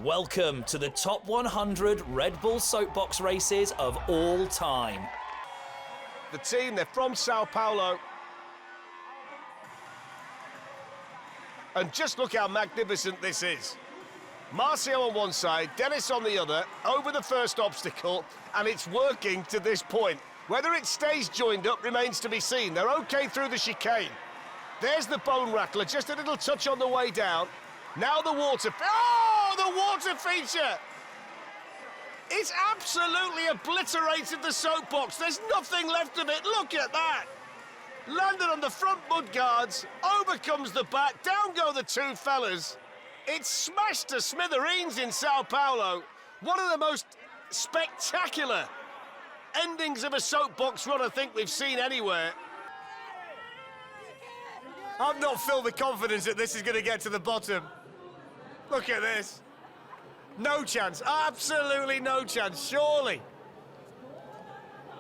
Welcome to the top 100 Red Bull Soapbox races of all time. The team, they're from Sao Paulo. And just look how magnificent this is. Marcio on one side, Dennis on the other, over the first obstacle, and it's working to this point. Whether it stays joined up remains to be seen. They're okay through the chicane. There's the bone rattler, just a little touch on the way down. Now the water... Oh, the water feature! It's absolutely obliterated the soapbox. There's nothing left of it. Look at that. Landed on the front mud guards, over comes the back, down go the two fellas. It's smashed to smithereens in Sao Paulo. One of the most spectacular endings of a soapbox run I think we've seen anywhere. I've not filled the confidence that this is going to get to the bottom. Look at this. No chance, absolutely no chance, surely.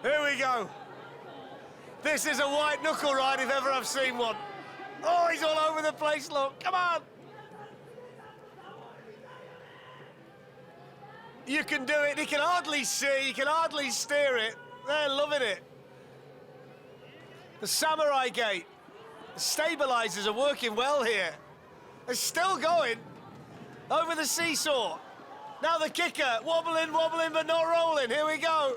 Here we go. This is a white knuckle ride if ever I've seen one. Oh, he's all over the place, look, come on. You can do it, he can hardly see, he can hardly steer it. They're loving it. The samurai gate, the stabilizers are working well here. They're still going over the seesaw. Now the kicker, wobbling, but not rolling. Here we go.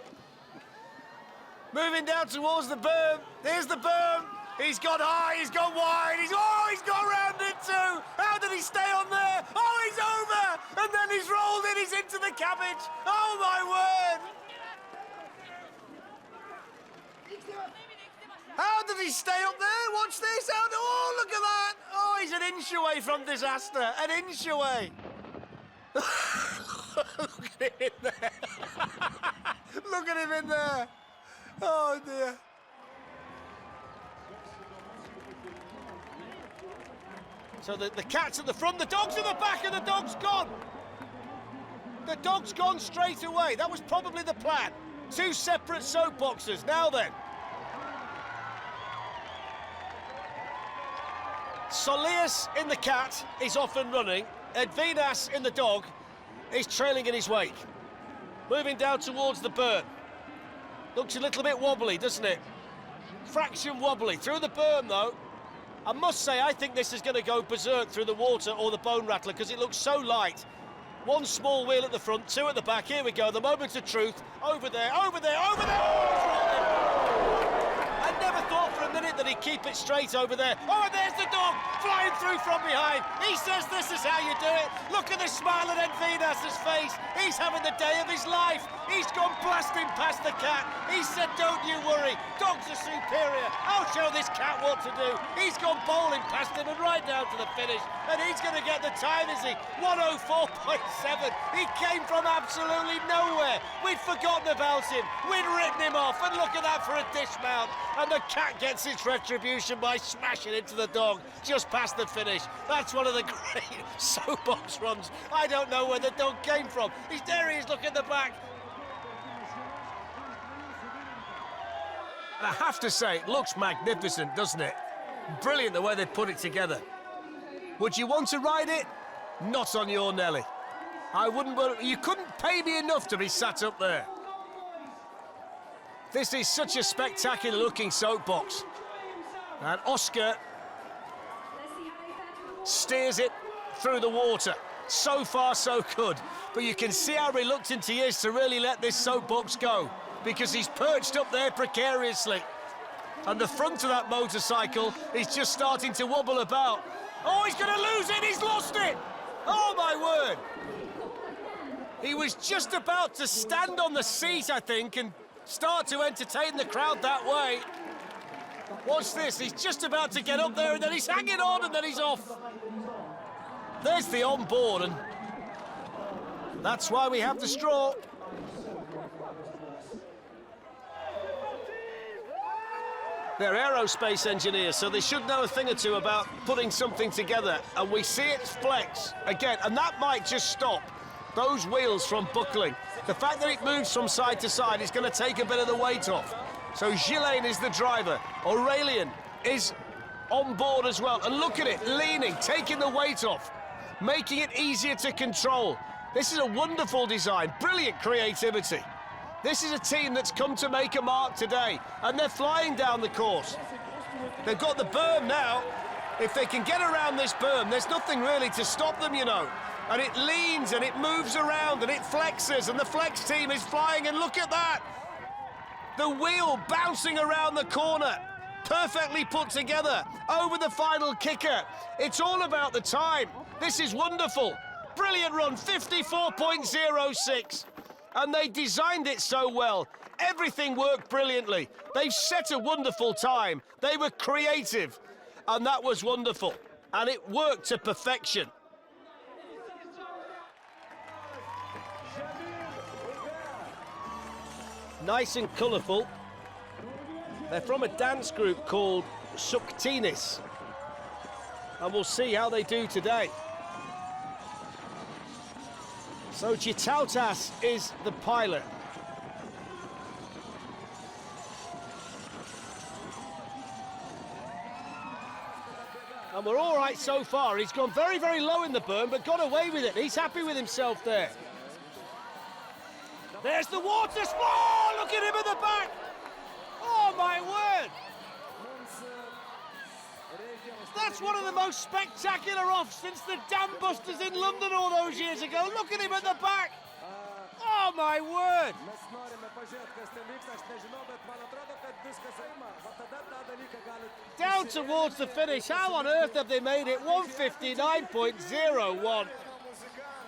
Moving down towards the berm. Here's the berm. He's gone high, he's gone wide. He's gone round it too. How did he stay on there? Oh, he's over. And then he's rolled in, he's into the cabbage. Oh, my word. How did he stay up there? Watch this. Oh, look at that. Oh, he's an inch away from disaster. An inch away. Look at him in there. Look at him in there. Oh, dear. So the cat's at the front, the dog's at the back, and the dog's gone. The dog's gone straight away. That was probably the plan. Two separate soapboxes. Now then. Soleus in the cat is off and running. Edvinas in the dog is trailing in his wake. Moving down towards the berm. Looks a little bit wobbly, doesn't it? Fraction wobbly. Through the berm, though. I must say, I think this is going to go berserk through the water or the bone rattler because it looks so light. One small wheel at the front, two at the back. Here we go, the moment of truth. Over there, over there, over there! Oh, I never thought for a minute that he'd keep it straight over there. Oh, and there's the dog flying through from behind. He says this is how you do it. Look at the smile on Edvinas's face. He's having the day of his life. He's gone blasting past the cat. He said, don't you worry. Dogs are superior. I'll show this cat what to do. He's gone bowling past him and right down to the finish. And he's going to get the time, is he? 104.7. He came from absolutely nowhere. We'd forgotten about him. We'd written him off. And look at that for a dismount. And the cat gets its retribution by smashing into the dog just past the finish. That's one of the great soapbox runs. I don't know where the dog came from. There he is, look at the back. And I have to say, it looks magnificent, doesn't it? Brilliant the way they put it together. Would you want to ride it? Not on your Nelly. I wouldn't, but you couldn't pay me enough to be sat up there. This is such a spectacular looking soapbox. And Oscar steers it through the water. So far, so good. But you can see how reluctant he is to really let this soapbox go, because he's perched up there precariously. And the front of that motorcycle is just starting to wobble about. Oh, he's going to lose it, he's lost it! Oh, my word! He was just about to stand on the seat, I think, and start to entertain the crowd that way. Watch this, he's just about to get up there, and then he's hanging on, and then he's off. There's the on-board, and that's why we have the straw. They're aerospace engineers, so they should know a thing or two about putting something together. And we see it flex again, and that might just stop those wheels from buckling. The fact that it moves from side to side is going to take a bit of the weight off. So Ghislaine is the driver. Aurélien is on board as well. And look at it, leaning, taking the weight off, making it easier to control. This is a wonderful design, brilliant creativity. This is a team that's come to make a mark today, and they're flying down the course. They've got the berm now. If they can get around this berm, there's nothing really to stop them, you know. And it leans and it moves around and it flexes, and the flex team is flying, and look at that. The wheel bouncing around the corner, perfectly put together, over the final kicker. It's all about the time. This is wonderful. Brilliant run, 54.06. And they designed it so well. Everything worked brilliantly. They've set a wonderful time. They were creative, and that was wonderful. And it worked to perfection. Nice and colourful. They're from a dance group called Shuktinis. And we'll see how they do today. So Gitautas is the pilot. And we're all right so far. He's gone very, very low in the berm, but got away with it. He's happy with himself there. There's the water splash! Look at him at the back! Oh, my word! That's one of the most spectacular offs since the Dam Busters in London all those years ago. Look at him at the back! Oh, my word! Down towards the finish. How on earth have they made it? 159.01.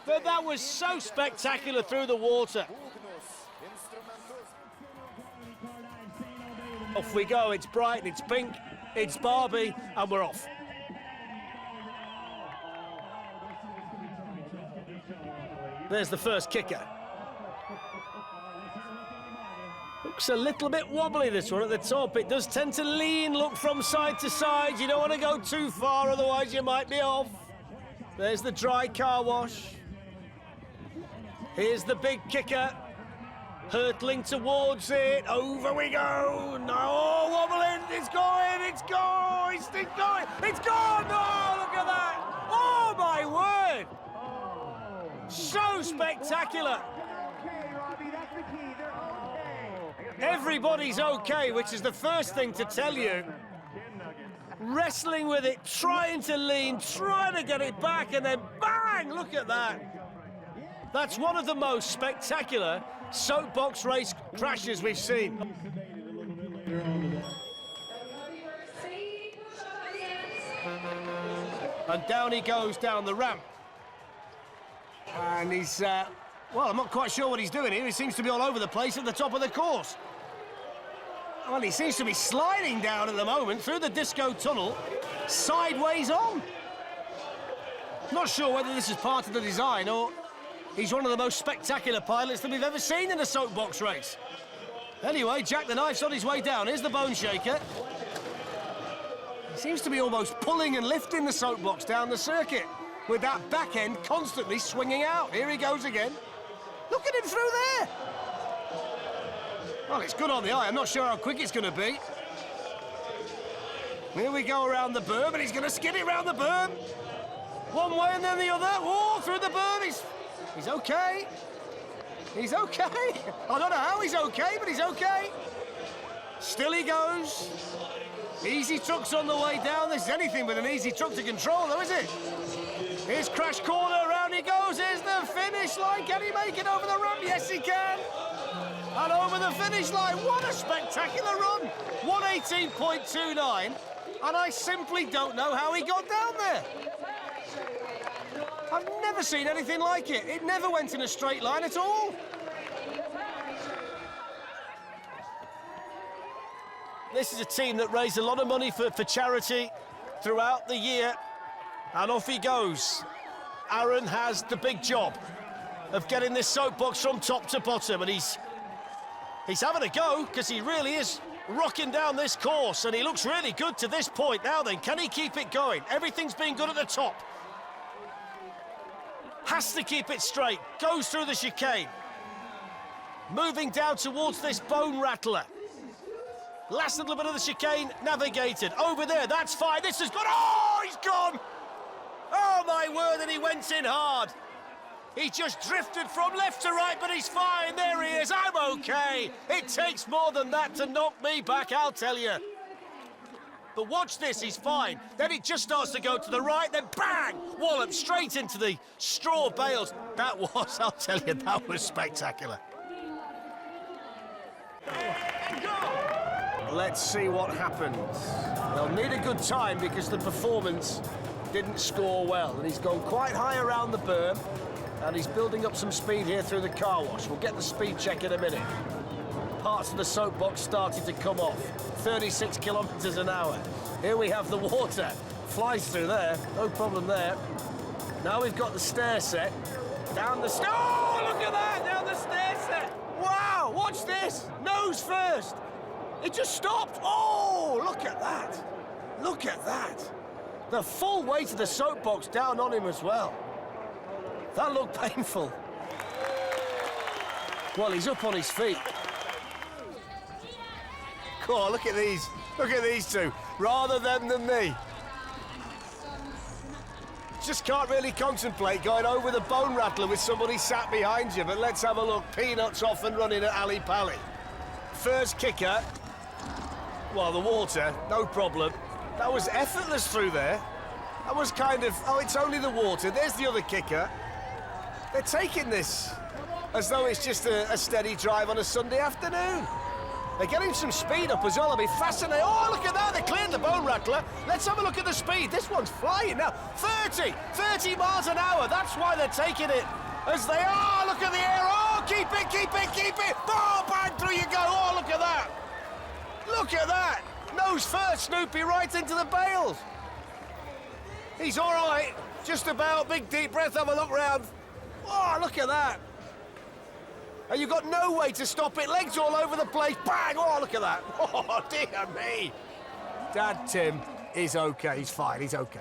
But that was so spectacular through the water. Off we go. It's bright, it's pink, it's Barbie, and we're off. There's the first kicker. Looks a little bit wobbly, this one at the top. It does tend to lean, look from side to side. You don't want to go too far, otherwise you might be off. There's the dry car wash. Here's the big kicker. Hurtling towards it. Over we go. No, wobbling. It's going. It's going. It's going. It's gone. No, look at that. Oh, my word. So spectacular. Everybody's okay, which is the first thing to tell you. Wrestling with it, trying to lean, trying to get it back, and then bang! Look at that. That's one of the most spectacular soapbox race crashes we've seen. And down he goes down the ramp. And he's, well, I'm not quite sure what he's doing here. He seems to be all over the place at the top of the course. Well, he seems to be sliding down at the moment through the disco tunnel, sideways on. Not sure whether this is part of the design or he's one of the most spectacular pilots that we've ever seen in a soapbox race. Anyway, Jack the Knife's on his way down. Here's the bone shaker. He seems to be almost pulling and lifting the soapbox down the circuit with that back end constantly swinging out. Here he goes again. Look at him through there. Well, it's good on the eye. I'm not sure how quick it's going to be. Here we go around the berm, and he's going to skid it around the berm. One way and then the other. Whoa, through the berm. He's okay. He's okay. I don't know how he's okay, but he's okay. Still he goes. Easy truck's on the way down. This is anything but an easy truck to control, though, is it? Here's crash corner. Around he goes. Here's the finish line. Can he make it over the ramp? Yes, he can. And over the finish line. What a spectacular run. 118.29. And I simply don't know how he got down there. I've never seen anything like it. It never went in a straight line at all. This is a team that raised a lot of money for charity throughout the year. And off he goes. Aaron has the big job of getting this soapbox from top to bottom. And he's having a go, because he really is rocking down this course. And he looks really good to this point. Now then, can he keep it going? Everything's been good at the top. Has to keep it straight. Goes through the chicane. Moving down towards this bone rattler. Last little bit of the chicane navigated. Over there, that's fine. This is good. Oh, he's gone. Oh, my word, and he went in hard. He just drifted from left to right, but he's fine. There he is. I'm okay. It takes more than that to knock me back, I'll tell you. But watch this, he's fine. Then it just starts to go to the right, then bang! Wallop straight into the straw bales. That was, I'll tell you, that was spectacular. Let's see what happens. They'll need a good time because the performance didn't score well. And he's gone quite high around the berm, and he's building up some speed here through the car wash. We'll get the speed check in a minute. Parts of the soapbox started to come off. 36 kilometres an hour. Here we have the water. Flies through there, no problem there. Now we've got the stair set. Down the stair. Oh, look at that, down the stair set. Wow, watch this. Nose first. It just stopped. Oh, look at that. Look at that. The full weight of the soapbox down on him as well. That looked painful. Well, he's up on his feet. Oh, look at these. Look at these two. Rather them than me. Just can't really contemplate going over the bone rattler with somebody sat behind you, but let's have a look. Peanuts off and running at Ali Pally. First kicker. Well, the water, no problem. That was effortless through there. That was kind of, oh, it's only the water. There's the other kicker. They're taking this as though it's just a steady drive on a Sunday afternoon. They're getting some speed up as well. I'll be fascinated. Oh, look at that. They cleared the bone rattler. Let's have a look at the speed. This one's flying now. 30 miles an hour. That's why they're taking it as they are. Look at the air. Oh, keep it, keep it, keep it. Oh, bang, through you go. Oh, look at that. Look at that. Nose first, Snoopy, right into the bales. He's all right. Just about. Big deep breath. Have a look round. Oh, look at that. And you've got no way to stop it. Legs all over the place. Bang! Oh, look at that. Oh, dear me. Dad Tim is okay. He's fine. He's okay.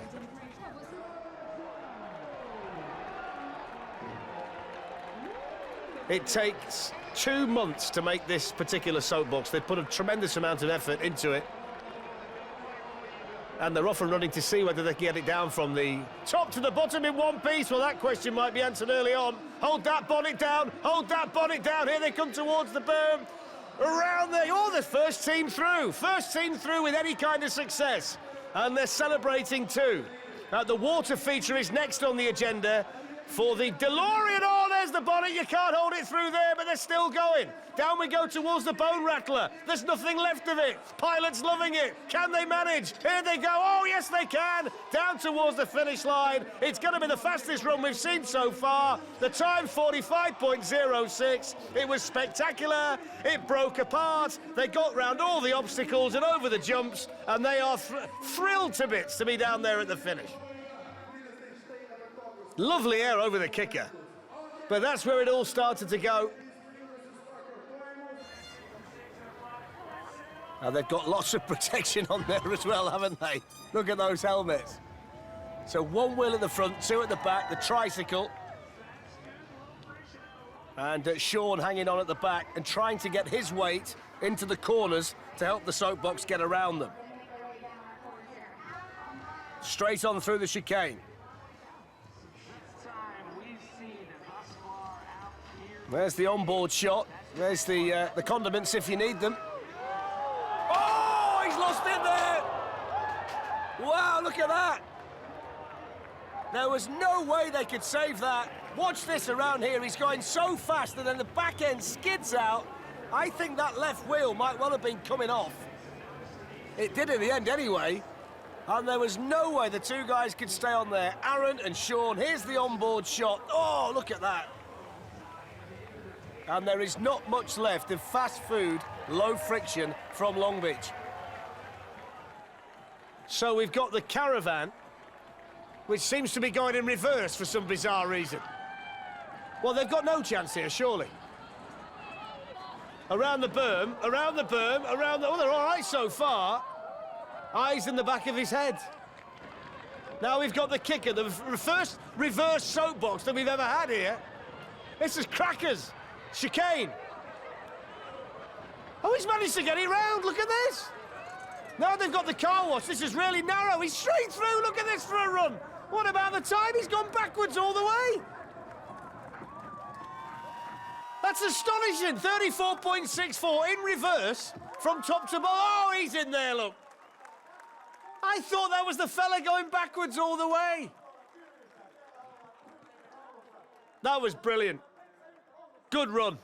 It takes 2 months to make this particular soapbox. They've put a tremendous amount of effort into it. And they're off and running to see whether they can get it down from the top to the bottom in one piece. Well, that question might be answered early on. Hold that bonnet down. Hold that bonnet down. Here they come towards the berm. Around there. Oh, the first team through. First team through with any kind of success. And they're celebrating too. Now, the water feature is next on the agenda for the DeLorean. Oh, there's the bonnet. You can't hold it through there, but they're still going. Down we go towards the bone rattler. There's nothing left of it. Pilot's loving it. Can they manage? Here they go. Oh, yes, they can. Down towards the finish line. It's going to be the fastest run we've seen so far. The time, 45.06. It was spectacular. It broke apart. They got round all the obstacles and over the jumps, and they are thrilled to bits to be down there at the finish. Lovely air over the kicker. But that's where it all started to go. Now, they've got lots of protection on there as well, haven't they? Look at those helmets. So 1 wheel at the front, 2 at the back, the tricycle. And Sean hanging on at the back and trying to get his weight into the corners to help the soapbox get around them. Straight on through the chicane. There's the onboard shot. There's the condiments if you need them. Oh, he's lost it there. Wow, look at that. There was no way they could save that. Watch this around here. He's going so fast and then the back end skids out. I think that left wheel might well have been coming off. It did in the end anyway. And there was no way the two guys could stay on there. Aaron and Sean, here's the onboard shot. Oh, look at that. And there is not much left of fast food, low friction from Long Beach. So we've got the caravan, which seems to be going in reverse for some bizarre reason. Well, they've got no chance here, surely. Around the berm, around the berm, around the... Oh, they're all right so far. Eyes in the back of his head. Now we've got the kicker, the first reverse soapbox that we've ever had here. This is crackers. Chicane. Oh, he's managed to get it round. Look at this. Now they've got the car wash. This is really narrow. He's straight through. Look at this for a run. What about the time? He's gone backwards all the way. That's astonishing. 34.64 in reverse from top to bottom. Oh, he's in there, look. I thought that was the fella going backwards all the way. That was brilliant. Good run.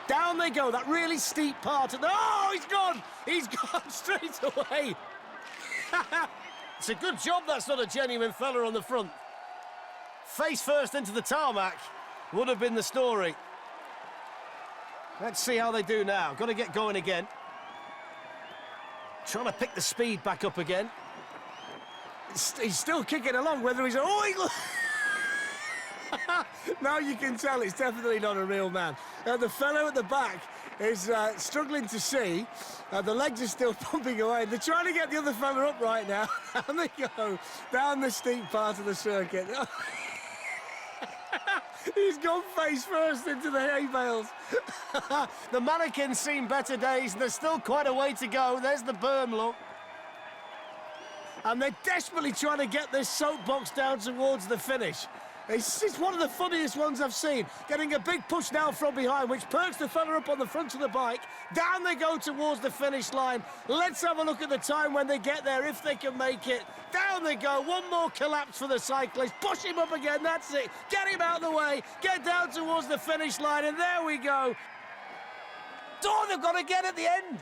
Down they go, that really steep part. Oh, he's gone! He's gone straight away. It's a good job that's not a genuine fella on the front. Face first into the tarmac would have been the story. Let's see how they do now. Got to get going again. Trying to pick the speed back up again. He's still kicking along, whether he's... Oh, now you can tell it's definitely not a real man. The fellow at the back is struggling to see. The legs are still pumping away. They're trying to get the other fella up right now. Down they go, down the steep part of the circuit. He's gone face first into the hay bales. The Mannequin's seen better days, and there's still quite a way to go. There's the berm, look. And they're desperately trying to get this soapbox down towards the finish. It's one of the funniest ones I've seen. Getting a big push now from behind, which perks the fella up on the front of the bike. Down they go towards the finish line. Let's have a look at the time when they get there, if they can make it. Down they go. One more collapse for the cyclist. Push him up again. That's it. Get him out of the way. Get down towards the finish line, and there we go. Oh, they've got to get at the end.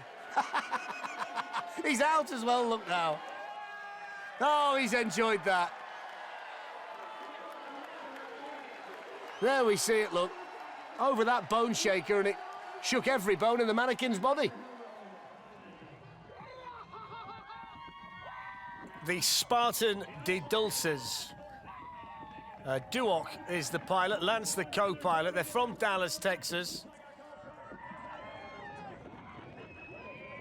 He's out as well, look now. Oh, he's enjoyed that. There we see it, look. Over that bone shaker, and it shook every bone in the Mannequin's body. The Spartan duels. Duoc is the pilot, Lance the co-pilot. They're from Dallas, Texas.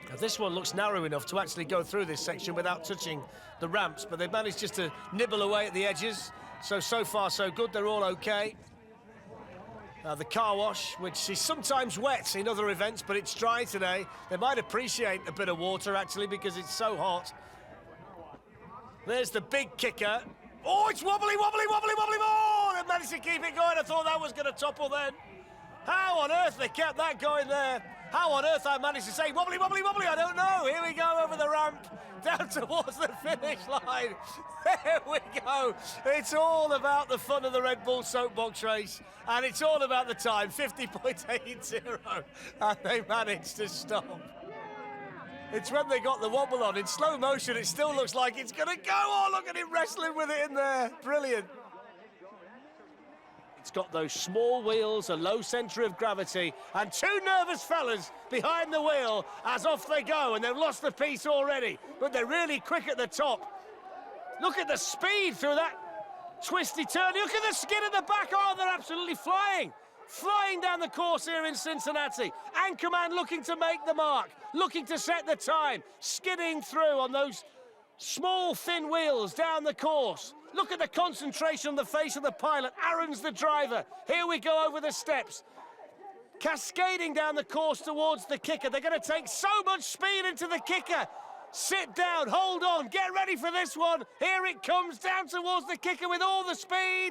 Now, this one looks narrow enough to actually go through this section without touching the ramps, but they've managed just to nibble away at the edges. So far, so good. They're all okay. The car wash, which is sometimes wet in other events, but it's dry today. They might appreciate a bit of water, actually, because it's so hot. There's the big kicker. Oh, it's wobbly, wobbly, wobbly, wobbly. Oh, they managed to keep it going. I thought that was going to topple then. How on earth they kept that going there? How on earth I managed to say wobbly, wobbly, wobbly? I don't know. Here we go over the ramp, down towards the finish line. There we go. It's all about the fun of the Red Bull Soapbox Race, and it's all about the time, 50.80, and they managed to stop. It's when they got the wobble on. In slow motion, it still looks like it's going to go. Oh, look at him wrestling with it in there. Brilliant. It's got those small wheels, a low centre of gravity, and two nervous fellas behind the wheel as off they go, and they've lost the piece already, but they're really quick at the top. Look at the speed through that twisty turn. Look at the skid at the back. Oh, they're absolutely flying. Flying down the course here in Cincinnati. Anchorman looking to make the mark, looking to set the time, skidding through on those small, thin wheels down the course. Look at the concentration on the face of the pilot. Aaron's the driver. Here we go over the steps. Cascading down the course towards the kicker. They're going to take so much speed into the kicker. Sit down, hold on, get ready for this one. Here it comes down towards the kicker with all the speed.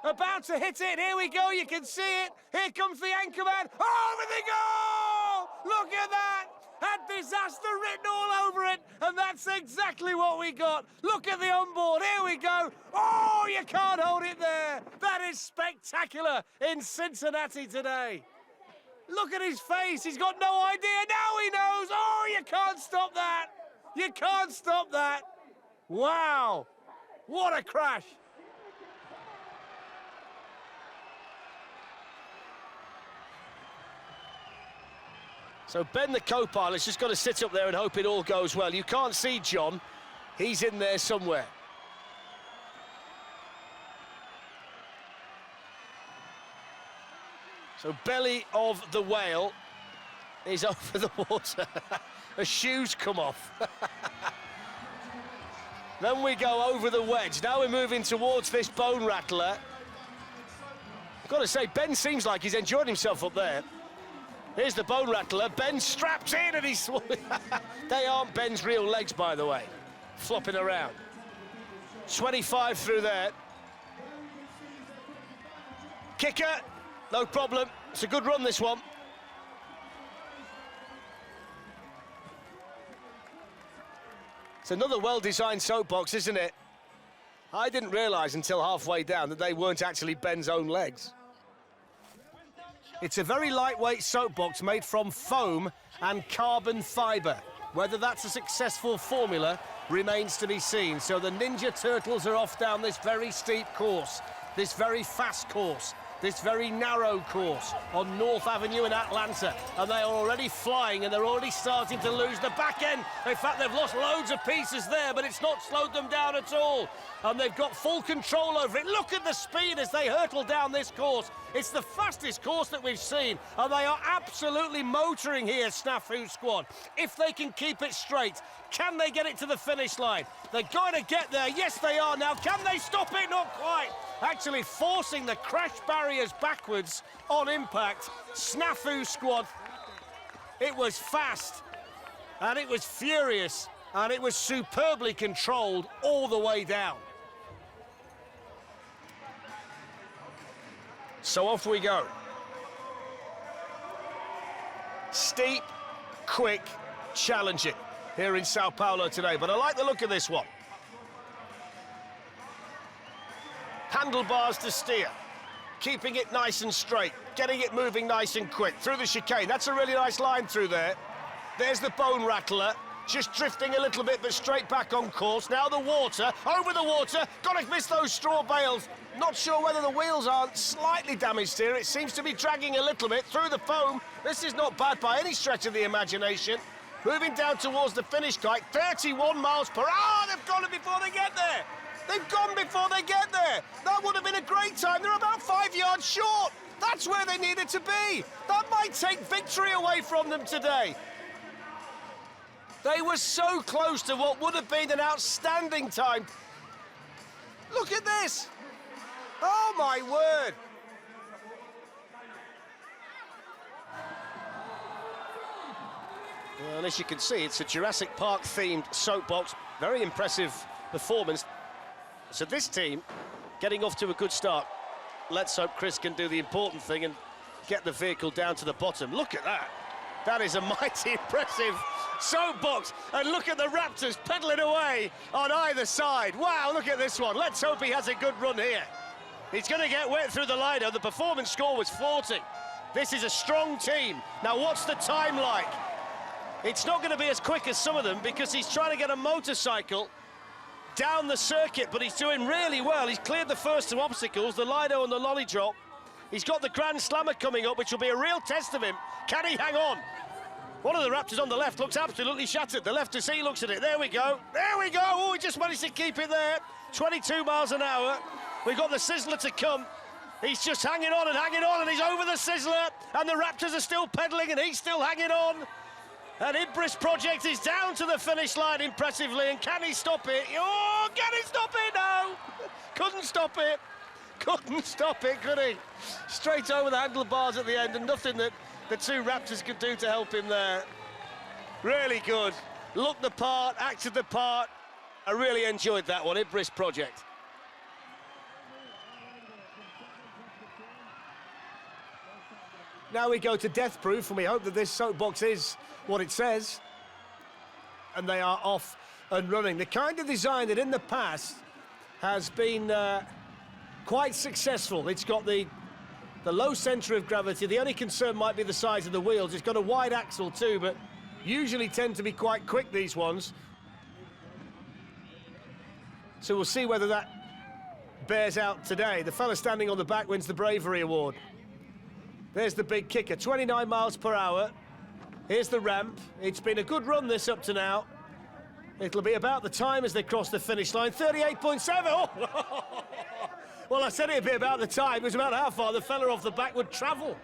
About to hit it. Here we go, you can see it. Here comes the Anchorman. Over they go! Look at that! Had disaster written all over it, and that's exactly what we got. Look at the onboard. Here we go. Oh, you can't hold it there. That is spectacular in Cincinnati today. Look at his face. He's got no idea. Now he knows. Oh, you can't stop that. You can't stop that. Wow. What a crash. So Ben, the co-pilot's just got to sit up there and hope it all goes well. You can't see John. He's in there somewhere. So belly of the whale is over the water. The shoes come off. Then we go over the wedge. Now we're moving towards this bone rattler. I've got to say, Ben seems like he's enjoyed himself up there. Here's the bone rattler. Ben strapped in and he's... They aren't Ben's real legs, by the way. flopping around. 25 through there. Kicker, no problem. It's a good run, this one. It's another well-designed soapbox, isn't it? I didn't realise until halfway down that they weren't actually Ben's own legs. It's a very lightweight soapbox made from foam and carbon fibre. Whether that's a successful formula remains to be seen. So the Ninja Turtles are off down this very steep course, this very fast course, this very narrow course on North Avenue in Atlanta, and they are already flying and they're already starting to lose the back end. In fact, they've lost loads of pieces there, but it's not slowed them down at all, and they've got full control over it. Look at the speed as they hurtle down this course. It's the fastest course that we've seen, and they are absolutely motoring here, Snafu Squad. If they can keep it straight, can they get it to the finish line? They're going to get there. Yes, they are now. Can they stop it? Not quite. Actually forcing the crash barriers backwards on impact. Snafu Squad. It was fast, and it was furious, and it was superbly controlled all the way down. So off we go. Steep, quick, challenging here in Sao Paulo today, but I like the look of this one. Handlebars to steer, keeping it nice and straight, getting it moving nice and quick through the chicane. That's a really nice line through there. There's the bone rattler, just drifting a little bit, but straight back on course. Now the water, over the water, gotta miss those straw bales. Not sure whether the wheels aren't slightly damaged here. It seems to be dragging a little bit through the foam. This is not bad by any stretch of the imagination. Moving down towards the finish kite, 31 miles per hour. They've gone before they get there. They've gone before they get there. That would have been a great time. They're about 5 yards short. That's where they needed to be. That might take victory away from them today. They were so close to what would have been an outstanding time. Look at this. Oh, my word. Well, as you can see, it's a Jurassic Park themed soapbox. Very impressive performance. So this team getting off to a good start. Let's hope Chris can do the important thing and get the vehicle down to the bottom. Look at that. That is a mighty impressive soapbox. And look at the Raptors pedaling away on either side. Wow, look at this one. Let's hope he has a good run here. He's going to get wet through the liner. The performance score was 40. This is a strong team. Now, what's the time like? It's not going to be as quick as some of them because he's trying to get a motorcycle down the circuit, but he's doing really well. He's cleared the first two obstacles, the Lido and the Lolly Drop. He's got the Grand Slammer coming up, which will be a real test of him. Can he hang on? One of the Raptors on the left looks absolutely shattered. The left to see looks at it. There we go. There we go. Oh, he just managed to keep it there. 22 miles an hour. We've got the Sizzler to come. He's just hanging on, and he's over the Sizzler, and the Raptors are still pedaling, and he's still hanging on. And Ibris Project is down to the finish line impressively, and can he stop it? Oh, can he stop it? No! Couldn't stop it. Couldn't stop it, could he? Straight over the handlebars at the end, and nothing that the two Raptors could do to help him there. Really good. Looked the part, acted the part. I really enjoyed that one, Ibris Project. Now we go to Death Proof, and we hope that this soapbox is what it says. And they are off and running. The kind of design that in the past has been quite successful. It's got the low centre of gravity. The only concern might be the size of the wheels. It's got a wide axle too, but usually tend to be quite quick, these ones. So we'll see whether that bears out today. The fella standing on the back wins the Bravery Award. There's the big kicker, 29 miles per hour. Here's the ramp. It's been a good run, this, up to now. It'll be about the time as they cross the finish line, 38.7. Oh. Well, I said it'd be about the time. It was about how far the fella off the back would travel.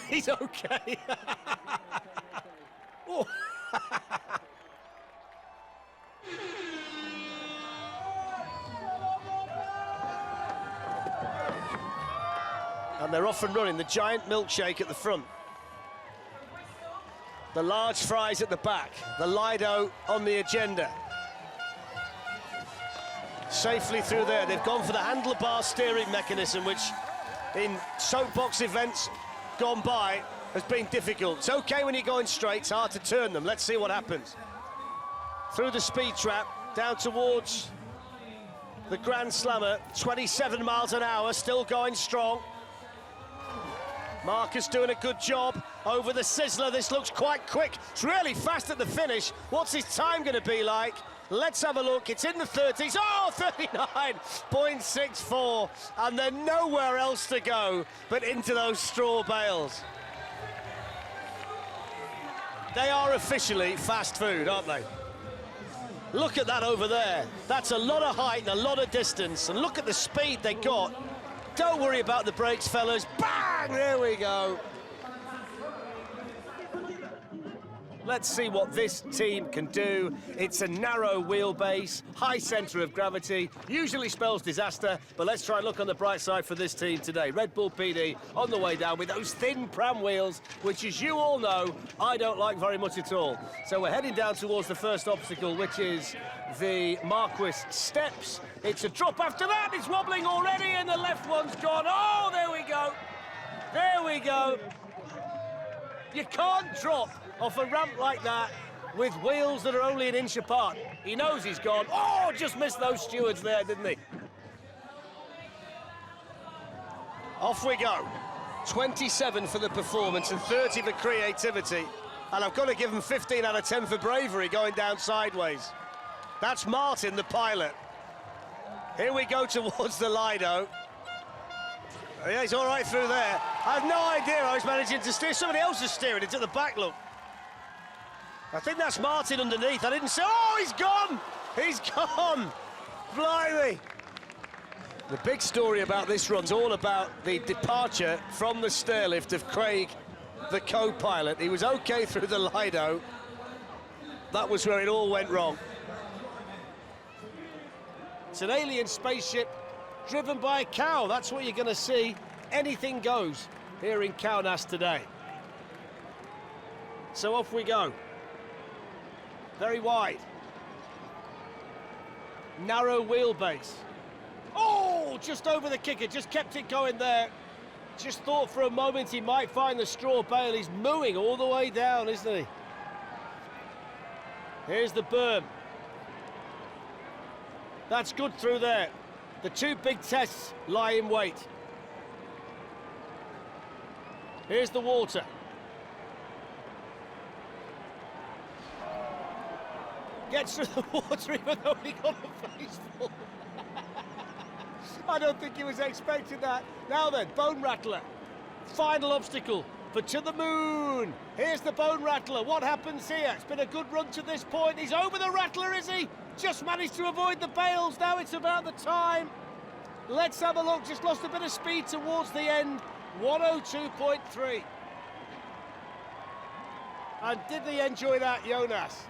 He's okay. Oh. And they're off and running, the giant milkshake at the front. The large fries at the back, the Lido on the agenda. Safely through there. They've gone for the handlebar steering mechanism, which in soapbox events gone by has been difficult. It's okay when you're going straight, it's hard to turn them. Let's see what happens. Through the speed trap, down towards the Grand Slammer, 27 miles an hour, still going strong. Marcus doing a good job over the Sizzler. This looks quite quick. It's really fast at the finish. What's his time going to be like? Let's have a look. It's in the 30s. Oh, 39.64. And then nowhere else to go but into those straw bales. They are officially fast food, aren't they? Look at that over there. That's a lot of height and a lot of distance. And look at the speed they got. Don't worry about the brakes, fellas. Bang! There we go. Let's see what this team can do. It's a narrow wheelbase, high centre of gravity, usually spells disaster, but let's try and look on the bright side for this team today. Red Bull PD on the way down with those thin pram wheels, which, as you all know, I don't like very much at all. So we're heading down towards the first obstacle, which is the Marquis Steps. It's a drop after that. It's wobbling already, and the left one's gone. Oh, there we go. There we go. You can't drop off a ramp like that with wheels that are only an inch apart. He knows he's gone. Oh, just missed those stewards there, didn't he? Off we go. 27 for the performance and 30 for creativity. And I've got to give him 15 out of 10 for bravery going down sideways. That's Martin, the pilot. Here we go towards the Lido. Yeah, he's all right through there. I have no idea how he's managing to steer. Somebody else is steering. It's at the back, look. I think that's Martin underneath. I didn't say. Oh, he's gone! He's gone! Blimey! The big story about this run's all about the departure from the stairlift of Craig, the co-pilot. He was okay through the Lido. That was where it all went wrong. It's an alien spaceship driven by a cow. That's what you're going to see. Anything goes here in Kaunas today. So off we go. Very wide. Narrow wheelbase. Oh, just over the kicker, just kept it going there. Just thought for a moment he might find the straw bale. He's mooing all the way down, isn't he? Here's the berm. That's good through there. The two big tests lie in wait. Here's the water. Gets through the water even though he got a face full. I don't think he was expecting that. Now then, Bone Rattler. Final obstacle for To the Moon. Here's the Bone Rattler. What happens here? It's been a good run to this point. He's over the Rattler, is he? Just managed to avoid the bales. Now it's about the time. Let's have a look. Just lost a bit of speed towards the end. 102.3. And did he enjoy that, Jonas?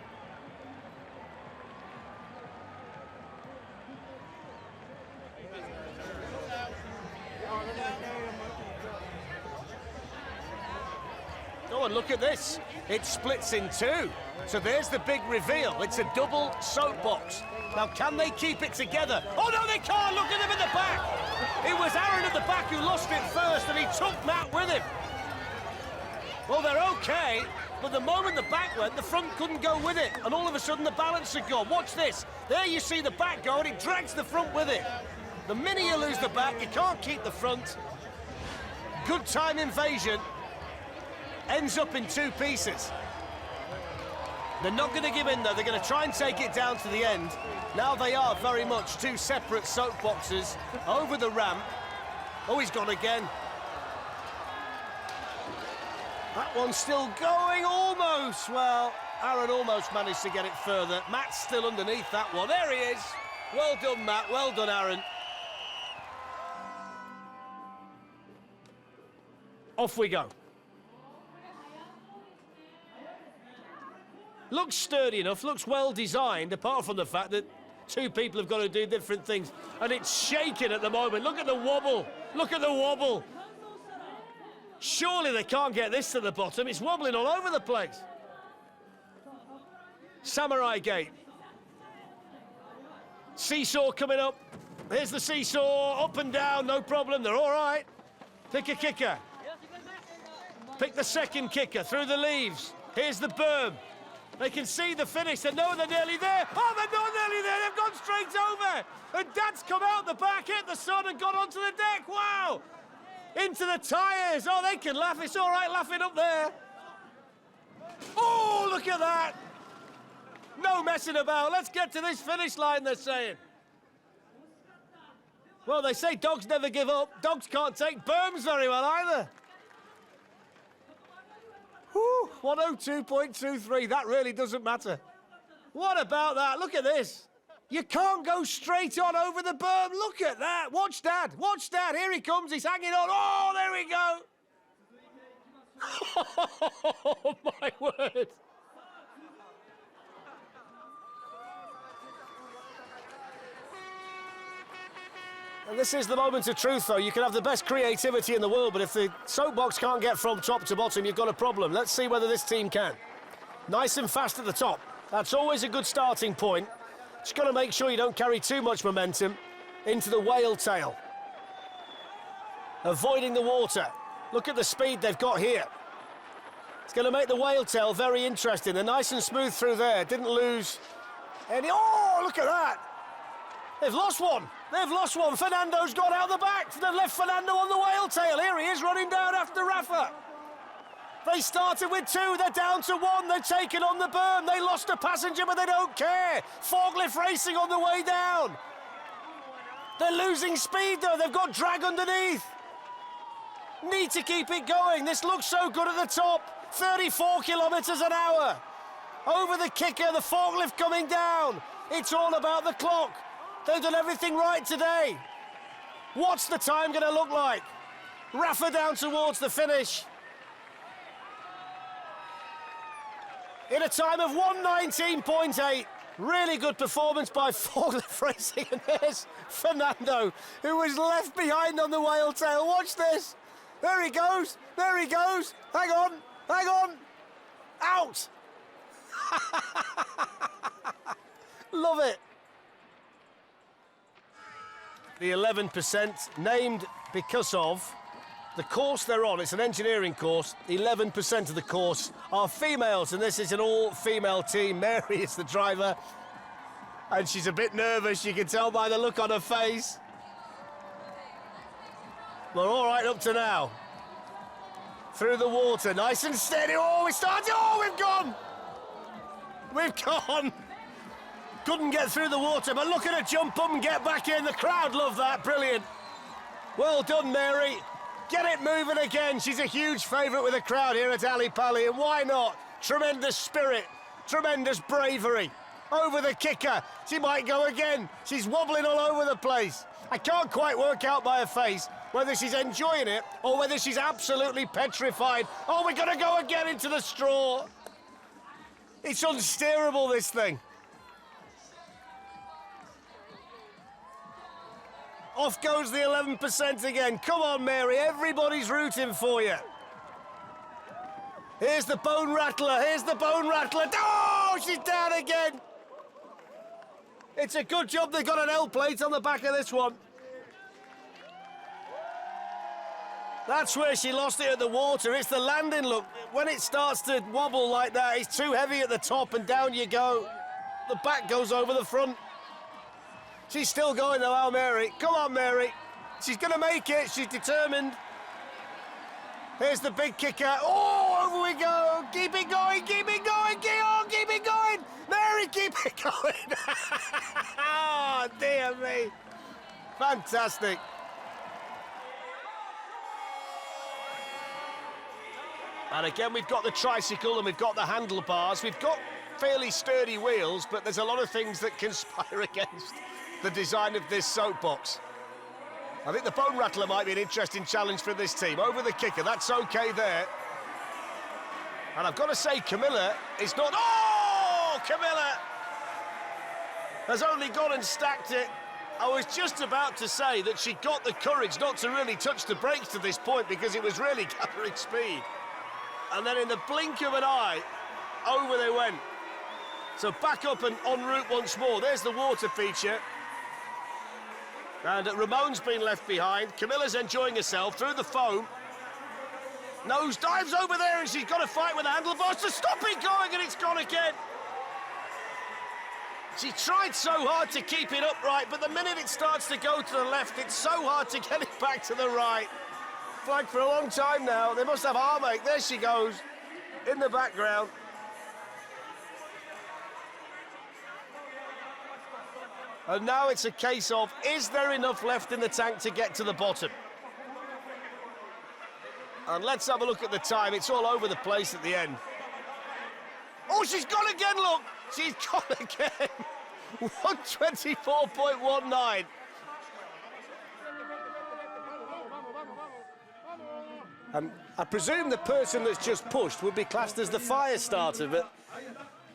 Oh, and look at this. It splits in two. So there's the big reveal. It's a double soapbox. Now, can they keep it together? Oh, no, they can't. Look at him in the back. It was Aaron at the back who lost it first, and he took Matt with him. Well, they're okay, but the moment the back went, the front couldn't go with it, and all of a sudden the balance had gone. Watch this. There you see the back go, and it drags the front with it. The minute you lose the back, you can't keep the front. Good time invasion. Ends up in two pieces. They're not going to give in, though. They're going to try and take it down to the end. Now they are very much two separate soapboxes over the ramp. Oh, he's gone again. That one's still going, almost. Well, Aaron almost managed to get it further. Matt's still underneath that one. There he is. Well done, Matt. Well done, Aaron. Off we go. Looks sturdy enough, looks well designed, apart from the fact that two people have got to do different things. And it's shaking at the moment. Look at the wobble. Look at the wobble. Surely they can't get this to the bottom. It's wobbling all over the place. Samurai Gate. Seesaw coming up. Here's the seesaw, up and down, no problem, they're all right. Pick a kicker. Pick the second kicker through the leaves. Here's the berm. They can see the finish, they know they're nearly there. Oh, they're not nearly there, they've gone straight over. And Dad's come out the back, hit the sun and got onto the deck, wow. Into the tyres, oh, they can laugh, it's all right laughing up there. Oh, look at that. No messing about, let's get to this finish line, they're saying. Well, they say dogs never give up. Dogs can't take berms very well either. Whew, 102.23, that really doesn't matter. What about that? Look at this. You can't go straight on over the berm. Look at that. Watch Dad. Watch Dad. Here he comes. He's hanging on. Oh, there we go. Oh, my word. And this is the moment of truth, though. You can have the best creativity in the world, but if the soapbox can't get from top to bottom, you've got a problem. Let's see whether this team can. Nice and fast at the top. That's always a good starting point. Just got to make sure you don't carry too much momentum into the whale tail. Avoiding the water. Look at the speed they've got here. It's going to make the whale tail very interesting. They're nice and smooth through there. Didn't lose any... Oh, look at that. They've lost one. They've lost one. Fernando's got out the back. They've left Fernando on the whale tail. Here he is running down after Rafa. They started with two. They're down to one. They're taking on the berm. They lost a passenger, but they don't care. Forklift racing on the way down. They're losing speed, though. They've got drag underneath. Need to keep it going. This looks so good at the top. 34 kilometres an hour. Over the kicker, the forklift coming down. It's all about the clock. They've done everything right today. What's the time going to look like? Rafa down towards the finish. In a time of 1:19.8. Really good performance by Forklift Racing. And there's Fernando, who was left behind on the whale tail. Watch this. There he goes. There he goes. Hang on. Hang on. Out. Love it. The 11% named because of the course they're on. It's an engineering course. 11% of the course are females, and this is an all-female team. Mary is the driver, and she's a bit nervous. You can tell by the look on her face. We're all right up to now. Through the water, nice and steady. Oh, we started. Oh, we've gone. We've gone. Couldn't get through the water, but look at her jump up and get back in. The crowd love that. Brilliant. Well done, Mary. Get it moving again. She's a huge favourite with the crowd here at Ali Pali, and why not? Tremendous spirit, tremendous bravery. Over the kicker. She might go again. She's wobbling all over the place. I can't quite work out by her face whether she's enjoying it or whether she's absolutely petrified. Oh, we're going to go again into the straw. It's unsteerable, this thing. Off goes the 11% again. Come on, Mary, everybody's rooting for you. Here's the bone rattler, here's the bone rattler. Oh, she's down again. It's a good job they got an L plate on the back of this one. That's where she lost it at the water. It's the landing, look. When it starts to wobble like that, it's too heavy at the top and down you go. The back goes over the front. She's still going though, our Mary. Come on, Mary. She's going to make it. She's determined. Here's the big kicker. Oh, over we go. Keep it going, keep it going, keep it going. Mary, keep it going. Oh, dear me. Fantastic. And again, we've got the tricycle and we've got the handlebars. We've got fairly sturdy wheels, but there's a lot of things that conspire against the design of this soapbox. I think the bone rattler might be an interesting challenge for this team. Over the kicker, that's okay there. And I've got to say, Camilla is not... Oh, Camilla has only gone and stacked it. I was just about to say that she got the courage not to really touch the brakes to this point because it was really gathering speed. And then in the blink of an eye, over they went. So back up and en route once more. There's the water feature. And Ramon's been left behind. Camilla's enjoying herself through the foam. Nose dives over there and she's got to fight with the handlebars to stop it going, and it's gone again. She tried so hard to keep it upright, but the minute it starts to go to the left, it's so hard to get it back to the right. Flagged for a long time now. They must have arm ache. There she goes in the background. And now it's a case of, is there enough left in the tank to get to the bottom? And let's have a look at the time. It's all over the place at the end. Oh, she's gone again, look. She's gone again. 124.19. I presume the person that's just pushed would be classed as the fire starter, but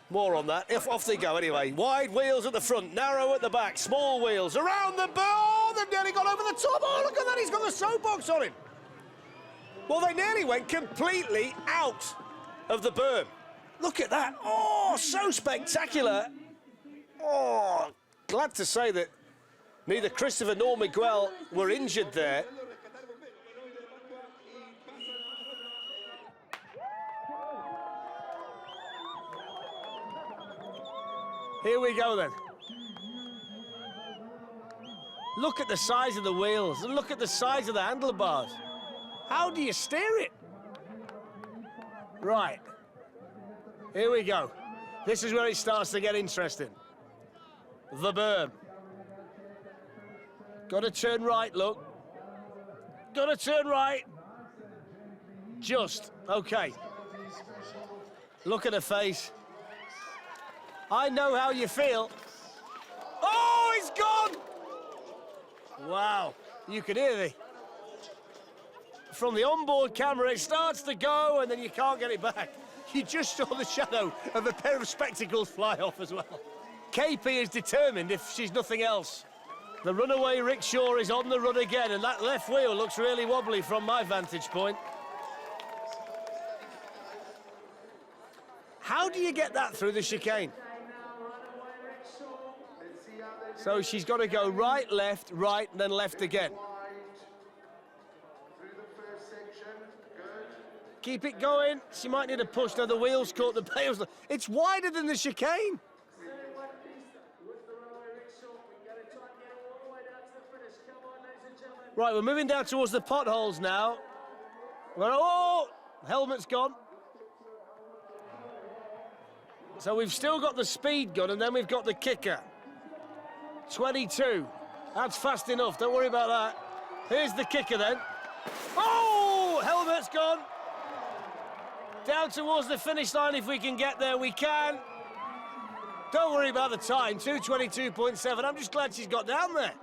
more on that. Off they go anyway. Wide wheels at the front, narrow at the back, small wheels around the bar. Oh, they've nearly gone over the top. Oh, look at that, he's got the soapbox on him. Well, they nearly went completely out of the berm. Look at that. Oh, so spectacular. Oh, glad to say that neither Christopher nor Miguel were injured there. Here we go then. Look at the size of the wheels and look at the size of the handlebars. How do you steer it? Right. Here we go. This is where it starts to get interesting. The berm. Got to turn right, look. Got to turn right. Just. Okay. Look at her face. I know how you feel. Oh, he's gone! Wow. You can hear the... From the onboard camera, it starts to go, and then you can't get it back. You just saw the shadow of a pair of spectacles fly off as well. KP is determined if she's nothing else. The Runaway Rickshaw is on the run again, and that left wheel looks really wobbly from my vantage point. How do you get that through the chicane? So she's got to go right, and then left again. Keep it going. She might need a push. Now the wheels caught the bales. It's wider than the chicane. Right, we're moving down towards the potholes now. Oh, helmet's gone. So we've still got the speed gun, and then we've got the kicker. 22. That's fast enough. Don't worry about that. Here's the kicker then. Oh, helmet's gone. Down towards the finish line. If we can get there, we can. Don't worry about the time. 2:22.7. I'm just glad she's got down there.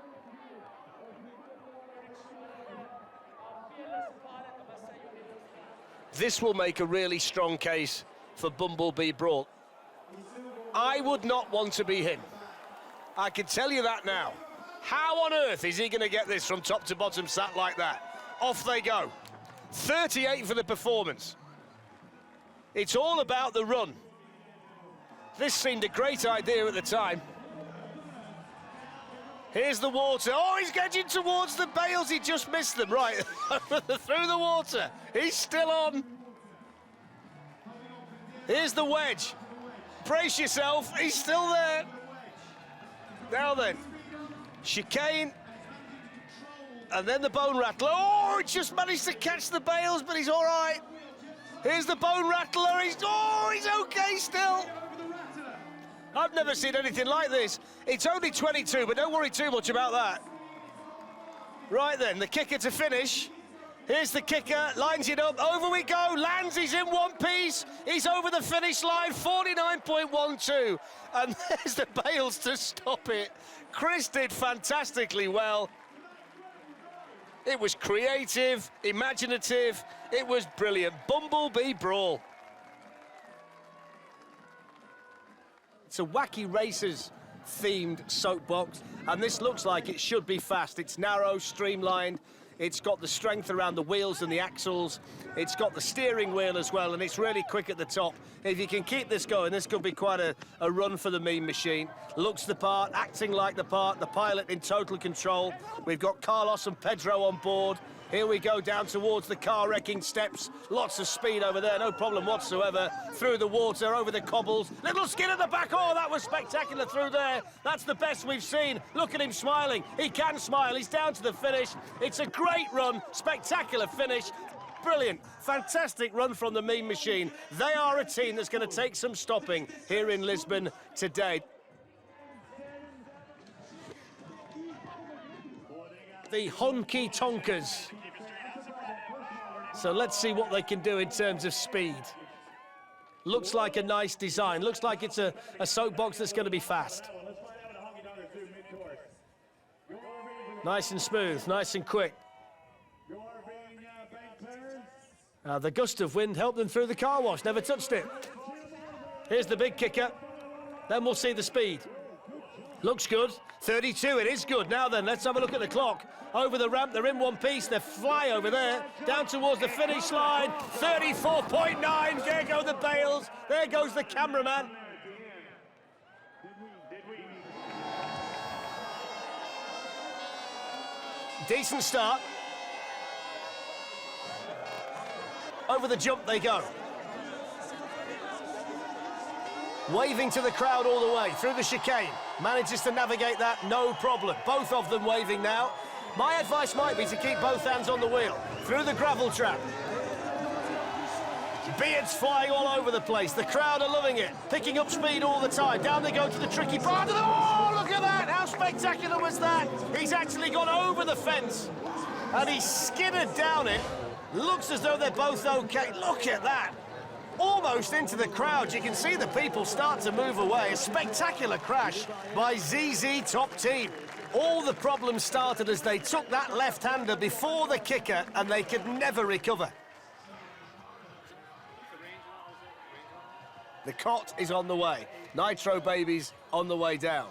This will make a really strong case for Bumblebee Brawl. I would not want to be him. I can tell you that now. How on earth is he going to get this from top to bottom sat like that? Off they go. 38 for the performance. It's all about the run. This seemed a great idea at the time. Here's the water. Oh, he's getting towards the bales. He just missed them. Right, through the water. He's still on. Here's the wedge. Brace yourself. He's still there. Now then, chicane, and then the bone rattler. Oh, he just managed to catch the bales, but he's all right. Here's the bone rattler. He's okay still. I've never seen anything like this. It's only 22, but don't worry too much about that. Right then, the kicker to finish. Here's the kicker, lines it up, over we go, lands, he's in one piece, he's over the finish line, 49.12, and there's the bales to stop it. Chris did fantastically well. It was creative, imaginative, it was brilliant. Bumblebee Brawl. It's a Wacky Races themed soapbox, and this looks like it should be fast. It's narrow, streamlined. It's got the strength around the wheels and the axles. It's got the steering wheel as well, and it's really quick at the top. If you can keep this going, this could be quite a run for the mean machine. Looks the part, acting like the part, the pilot in total control. We've got Carlos and Pedro on board. Here we go down towards the car-wrecking steps. Lots of speed over there, no problem whatsoever. Through the water, over the cobbles. Little skid at the back. Oh, that was spectacular through there. That's the best we've seen. Look at him smiling. He can smile. He's down to the finish. It's a great run. Spectacular finish. Brilliant. Fantastic run from the Mean Machine. They are a team that's going to take some stopping here in Lisbon today. The Honky Tonkers. So let's see what they can do in terms of speed. Looks like a nice design. Looks like it's a soapbox that's going to be fast. Nice and smooth, nice and quick. The gust of wind helped them through the car wash, never touched it. Here's the big kicker. Then we'll see the speed. Looks good. 32, it is good. Now then, let's have a look at the clock. Over the ramp, they're in one piece. They fly over there, down towards the finish line. 34.9, there go the bales. There goes the cameraman. Decent start. Over the jump they go. Waving to the crowd all the way, through the chicane. Manages to navigate that, no problem. Both of them waving now. My advice might be to keep both hands on the wheel. Through the gravel trap. Beards flying all over the place. The crowd are loving it. Picking up speed all the time. Down they go to the tricky part of the... Oh, look at that! How spectacular was that? He's actually gone over the fence. And he skidded down it. Looks as though they're both okay. Look at that. Almost into the crowd. You can see the people start to move away. A spectacular crash by ZZ Top Team. All the problems started as they took that left-hander before the kicker, and they could never recover. The cot is on the way. Nitro Babies on the way down.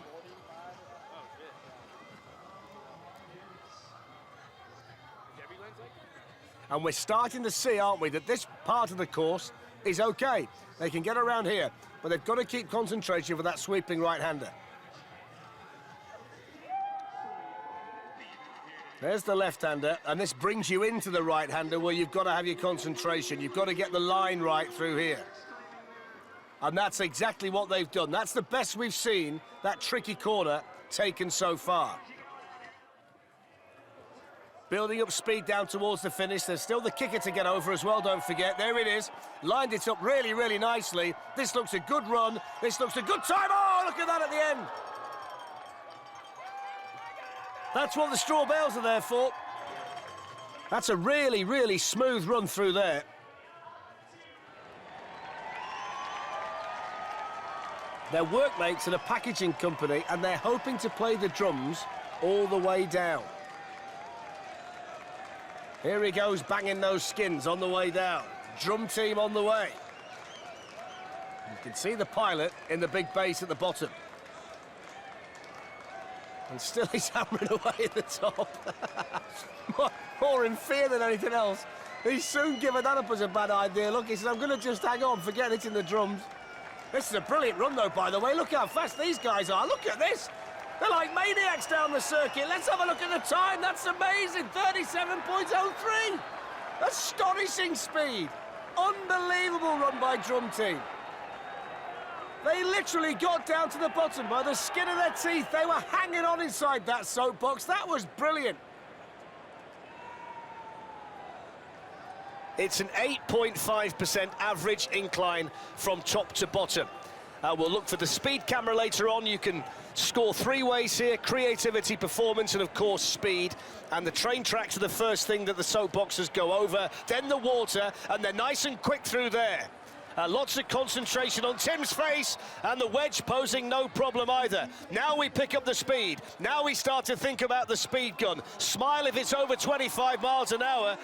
And we're starting to see, aren't we, that this part of the course is okay. They can get around here, but they've got to keep concentration for that sweeping right-hander. There's the left-hander, and this brings you into the right-hander where you've got to have your concentration. You've got to get the line right through here. And that's exactly what they've done. That's the best we've seen, that tricky corner, taken so far. Building up speed down towards the finish. There's still the kicker to get over as well, don't forget. There it is. Lined it up really, really nicely. This looks a good run. This looks a good time. Oh, look at that at the end. That's what the straw bales are there for. That's a really, really smooth run through there. They're workmates at a packaging company, and they're hoping to play the drums all the way down. Here he goes, banging those skins on the way down. Drum team on the way. You can see the pilot in the big bass at the bottom. And still he's hammering away at the top. more in fear than anything else. He's soon given that up as a bad idea. Look, he said, I'm going to just hang on, forget hitting the drums. This is a brilliant run, though, by the way. Look how fast these guys are. Look at this. They're like maniacs down the circuit. Let's have a look at the time. That's amazing. 37.03. Astonishing speed. Unbelievable run by Drum Team. They literally got down to the bottom by the skin of their teeth. They were hanging on inside that soapbox. That was brilliant. It's an 8.5% average incline from top to bottom. We'll look for the speed camera later on. You can score three ways here: creativity, performance, and of course speed. And the train tracks are the first thing that the soapboxers go over, then the water, and they're nice and quick through there. Lots of concentration on Tim's face, and the wedge posing no problem either. Now we pick up the speed. Now we start to think about the speed gun. Smile if it's over 25 miles an hour.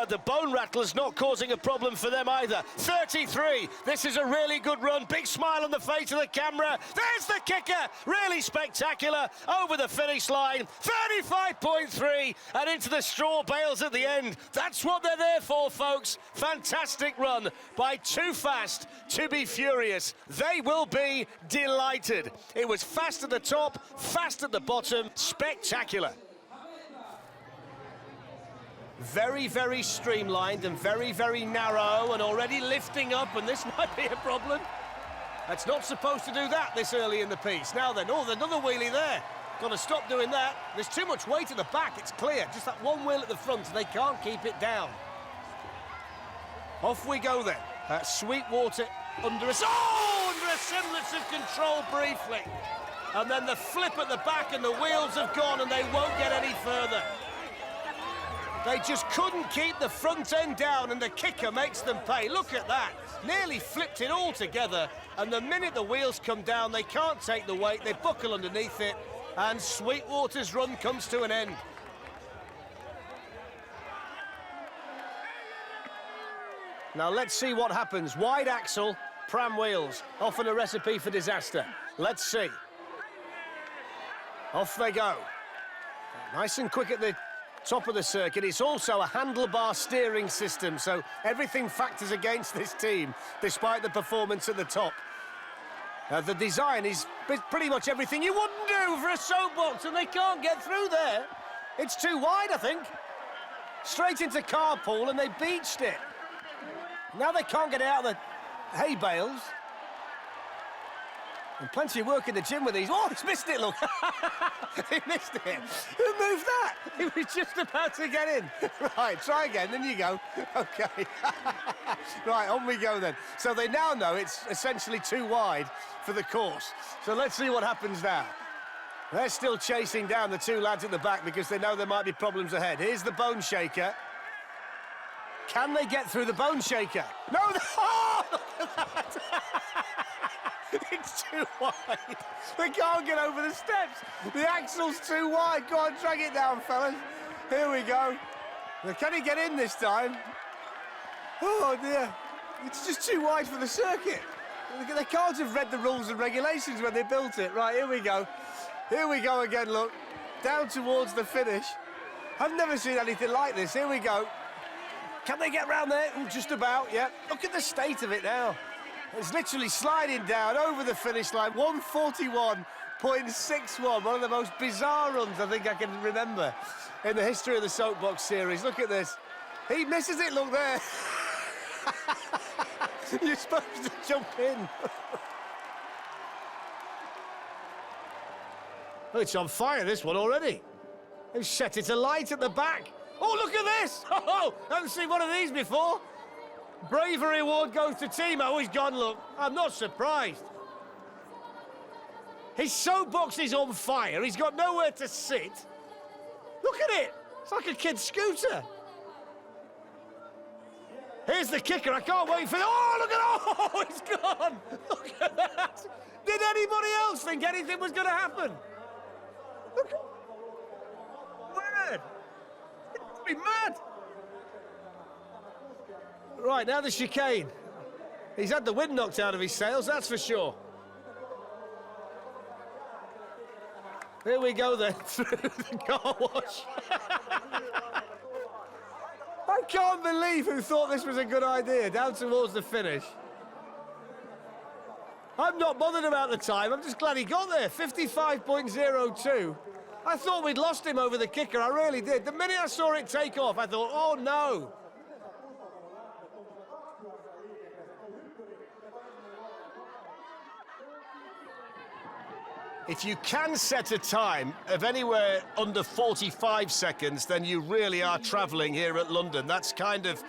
The bone rattler's not causing a problem for them either. 33. This is a really good run. Big smile on the face of the camera. There's the kicker. Really spectacular. Over the finish line. 35.3 and into the straw bales at the end. That's what they're there for, folks. Fantastic run by Too Fast to Be Furious. They will be delighted. It was fast at the top, fast at the bottom, spectacular. Very, very streamlined and very, very narrow, and already lifting up, and this might be a problem. That's not supposed to do that this early in the piece. Now then, oh, another wheelie there. Got to stop doing that. There's too much weight at the back, it's clear. Just that one wheel at the front, and they can't keep it down. Off we go then. Sweetwater under a semblance of control briefly. And then the flip at the back, and the wheels have gone, and they won't get any further. They just couldn't keep the front end down, and the kicker makes them pay. Look at that. Nearly flipped it all together, and the minute the wheels come down, they can't take the weight. They buckle underneath it, and Sweetwater's run comes to an end. Now let's see what happens. Wide axle, pram wheels, often a recipe for disaster. Let's see. Off they go. Nice and quick at the top of the circuit. It's also a handlebar steering system, so everything factors against this team, despite the performance at the top. The design is pretty much everything you wouldn't do for a soapbox, and they can't get through there. It's too wide, I think. Straight into carpool, and they beached it. Now they can't get it out of the hay bales. And plenty of work in the gym with these. Oh, he's missed it, look. He missed it. Who moved that? He was just about to get in. Right, try again, then you go. Okay. Right, on we go then. So they now know it's essentially too wide for the course. So let's see what happens now. They're still chasing down the two lads at the back because they know there might be problems ahead. Here's the bone shaker. Can they get through the bone shaker? No! Oh, look at that! It's too wide. They can't get over the steps. The axle's too wide. Go on, drag it down, fellas. Here we go. Can he get in this time? Oh, dear. It's just too wide for the circuit. They can't have read the rules and regulations when they built it. Right, here we go. Here we go again, look. Down towards the finish. I've never seen anything like this. Here we go. Can they get round there? Ooh, just about, yeah. Look at the state of it now. It's literally sliding down over the finish line. 141.61, one of the most bizarre runs I think I can remember in the history of the Soapbox series. Look at this. He misses it, look there. You're supposed to jump in. Oh, it's on fire, this one already. They've set it alight at the back. Oh, look at this! Oh, haven't seen one of these before. Bravery award goes to Timo. Oh, he's gone, look. I'm not surprised. His soapbox is on fire. He's got nowhere to sit. Look at it. It's like a kid's scooter. Here's the kicker. I can't wait for... Oh, look at... Oh, it's gone. Look at that. Did anybody else think anything was going to happen? Look. Mad. It's be mad. Right, now the chicane. He's had the wind knocked out of his sails, that's for sure. Here we go then, through the car wash. I can't believe who thought this was a good idea, down towards the finish. I'm not bothered about the time, I'm just glad he got there, 55.02. I thought we'd lost him over the kicker, I really did. The minute I saw it take off, I thought, oh no. If you can set a time of anywhere under 45 seconds, then you really are travelling here at London. That's kind of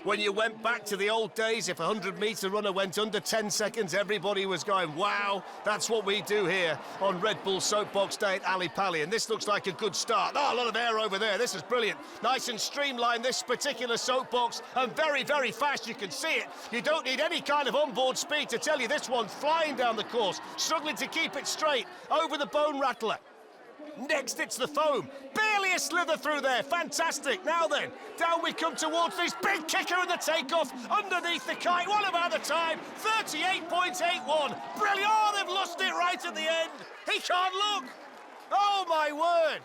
when you went back to the old days. If a 100-metre runner went under 10 seconds, everybody was going, wow, that's what we do here on Red Bull Soapbox Day at Ali Pali. And this looks like a good start. Oh, a lot of air over there. This is brilliant. Nice and streamlined, this particular soapbox, and very, very fast. You can see it. You don't need any kind of onboard speed to tell you this one's flying down the course, struggling to keep it straight over the bone rattler. Next, it's the foam. Barely a slither through there. Fantastic. Now then, down we come towards this big kicker and the takeoff underneath the kite. What about the time? 38.81. Brilliant. Oh, they've lost it right at the end. He can't look. Oh, my word.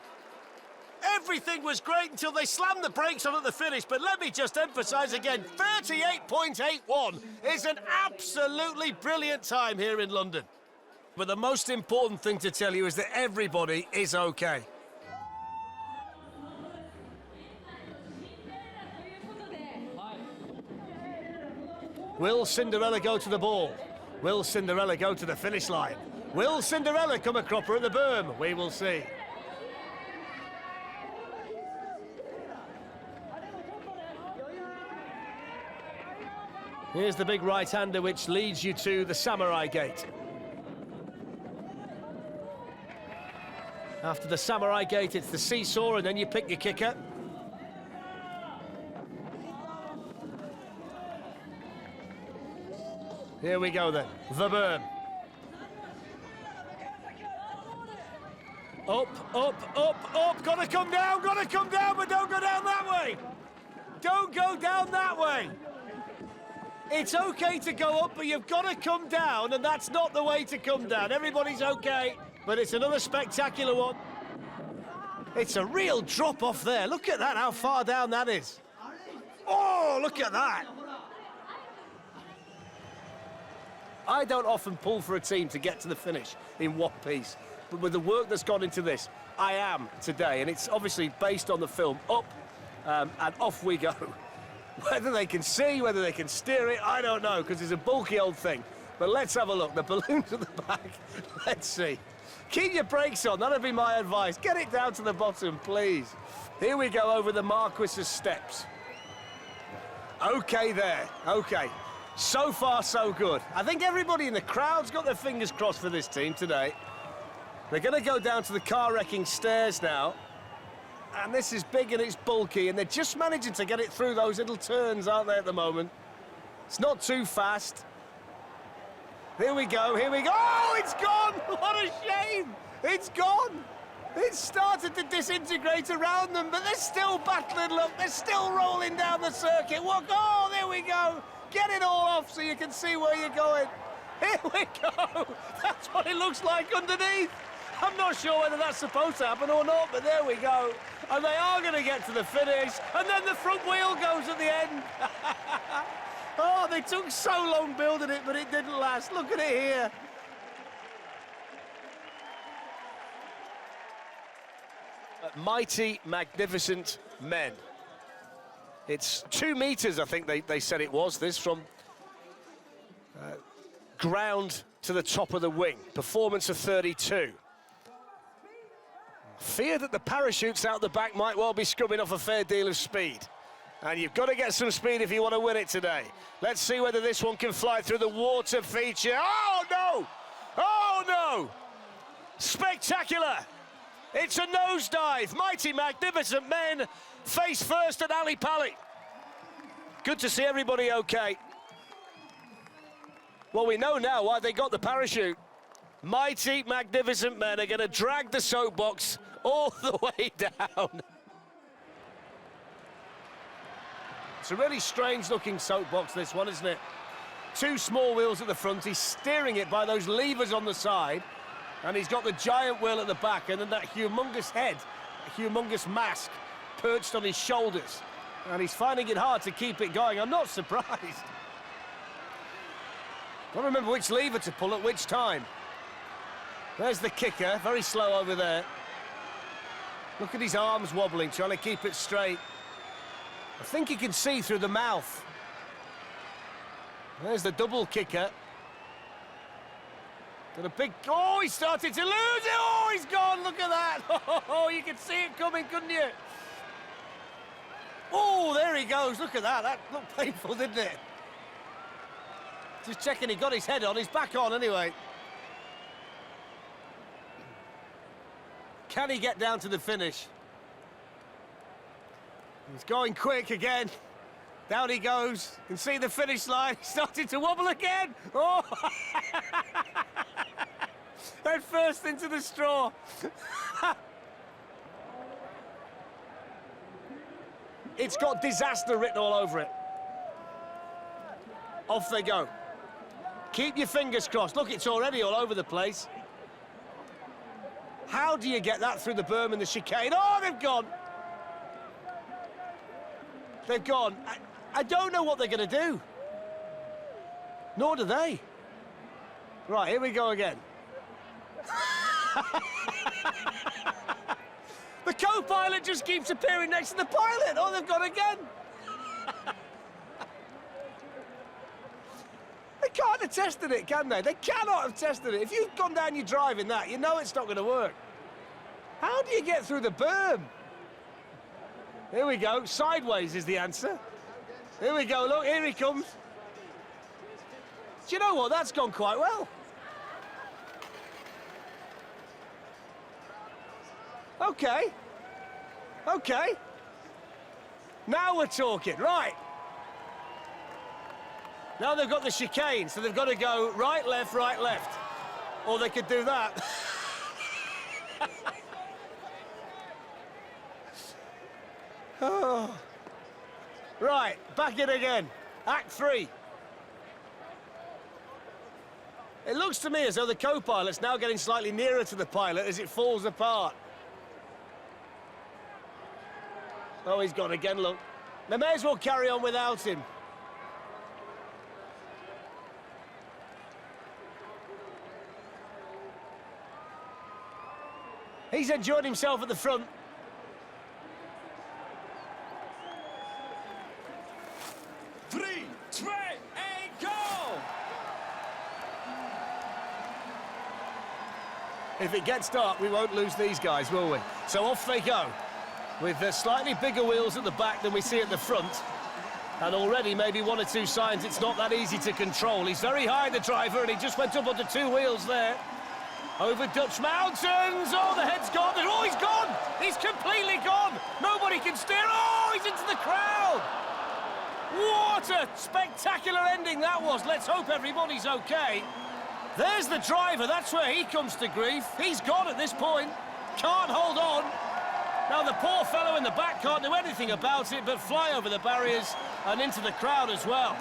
Everything was great until they slammed the brakes on at the finish, but let me just emphasise again, 38.81 is an absolutely brilliant time here in London. But the most important thing to tell you is that everybody is okay. Will Cinderella go to the ball? Will Cinderella go to the finish line? Will Cinderella come a cropper at the berm? We will see. Here's the big right-hander which leads you to the Samurai Gate. After the Samurai Gate, it's the seesaw, and then you pick your kicker. Here we go then, the berm. Up, up, up, up, gotta come down, but don't go down that way. Don't go down that way. It's okay to go up, but you've got to come down, and that's not the way to come down. Everybody's okay. But it's another spectacular one. It's a real drop off there. Look at that, how far down that is. Oh, look at that. I don't often pull for a team to get to the finish in one piece. But with the work that's gone into this, I am today. And it's obviously based on the film Up, and off we go. Whether they can see, whether they can steer it, I don't know, because it's a bulky old thing. But let's have a look. The balloons at the back. Let's see. Keep your brakes on, that'd be my advice. Get it down to the bottom, please. Here we go over the Marquis's steps. Okay there, okay. So far, so good. I think everybody in the crowd's got their fingers crossed for this team today. They're gonna go down to the car-wrecking stairs now. And this is big and it's bulky, and they're just managing to get it through those little turns, aren't they, at the moment? It's not too fast. Here we go, here we go. Oh, it's gone! What a shame! It's gone! It started to disintegrate around them, but they're still battling, look. They're still rolling down the circuit. What? Oh, there we go. Get it all off so you can see where you're going. Here we go. That's what it looks like underneath. I'm not sure whether that's supposed to happen or not, but there we go. And they are going to get to the finish, and then the front wheel goes at the end. Oh, they took so long building it, but it didn't last. Look at it here. Mighty, magnificent men. It's 2 meters, I think they said it was, this, from ground to the top of the wing. Performance of 32. Fear that the parachutes out the back might well be scrubbing off a fair deal of speed. And you've got to get some speed if you want to win it today. Let's see whether this one can fly through the water feature. Oh, no! Oh, no! Spectacular! It's a nosedive. Mighty, magnificent men face first at Ali Pali. Good to see everybody okay. Well, we know now why they got the parachute. Mighty, magnificent men are going to drag the soapbox all the way down. It's a really strange-looking soapbox, this one, isn't it? 2 small wheels at the front. He's steering it by those levers on the side. And he's got the giant wheel at the back, and then that humongous head, a humongous mask perched on his shoulders. And he's finding it hard to keep it going. I'm not surprised. Got to remember which lever to pull at which time. There's the kicker, very slow over there. Look at his arms wobbling, trying to keep it straight. I think he can see through the mouth. There's the double kicker. Got a big... Oh, he started to lose it! Oh, he's gone, look at that! Oh, you could see it coming, couldn't you? Oh, there he goes. Look at that. That looked painful, didn't it? Just checking he got his head on. He's back on anyway. Can he get down to the finish? He's going quick again. Down he goes. You can see the finish line. He's starting to wobble again. Oh! Head first into the straw. It's got disaster written all over it. Off they go. Keep your fingers crossed. Look, it's already all over the place. How do you get that through the berm and the chicane? Oh, they've gone. They've gone. I don't know what they're going to do. Nor do they. Right, here we go again. The co-pilot just keeps appearing next to the pilot. Oh, they've gone again. They can't have tested it, can they? They cannot have tested it. If you've gone down your drive in that, you know it's not going to work. How do you get through the berm? Here we go. Sideways is the answer. Here we go. Look, here he comes. Do you know what? That's gone quite well. Okay. Okay. Now we're talking. Right. Now they've got the chicane, so they've got to go right, left, right, left. Or they could do that. Oh. Right, back in again. Act 3. It looks to me as though the co-pilot's now getting slightly nearer to the pilot as it falls apart. Oh, he's gone again, look. They may as well carry on without him. He's enjoyed himself at the front. Three, two, and go! If it gets dark, we won't lose these guys, will we? So off they go, with slightly bigger wheels at the back than we see at the front. And already maybe one or two signs it's not that easy to control. He's very high, the driver, and he just went up onto 2 wheels there. Over Dutch mountains. Oh, the head's gone. Oh, he's gone. He's completely gone. Nobody can steer. Oh, he's into the crowd. What a spectacular ending that was. Let's hope everybody's okay. There's the driver. That's where he comes to grief. He's gone at this point. Can't hold on. Now, the poor fellow in the back can't do anything about it but fly over the barriers and into the crowd as well.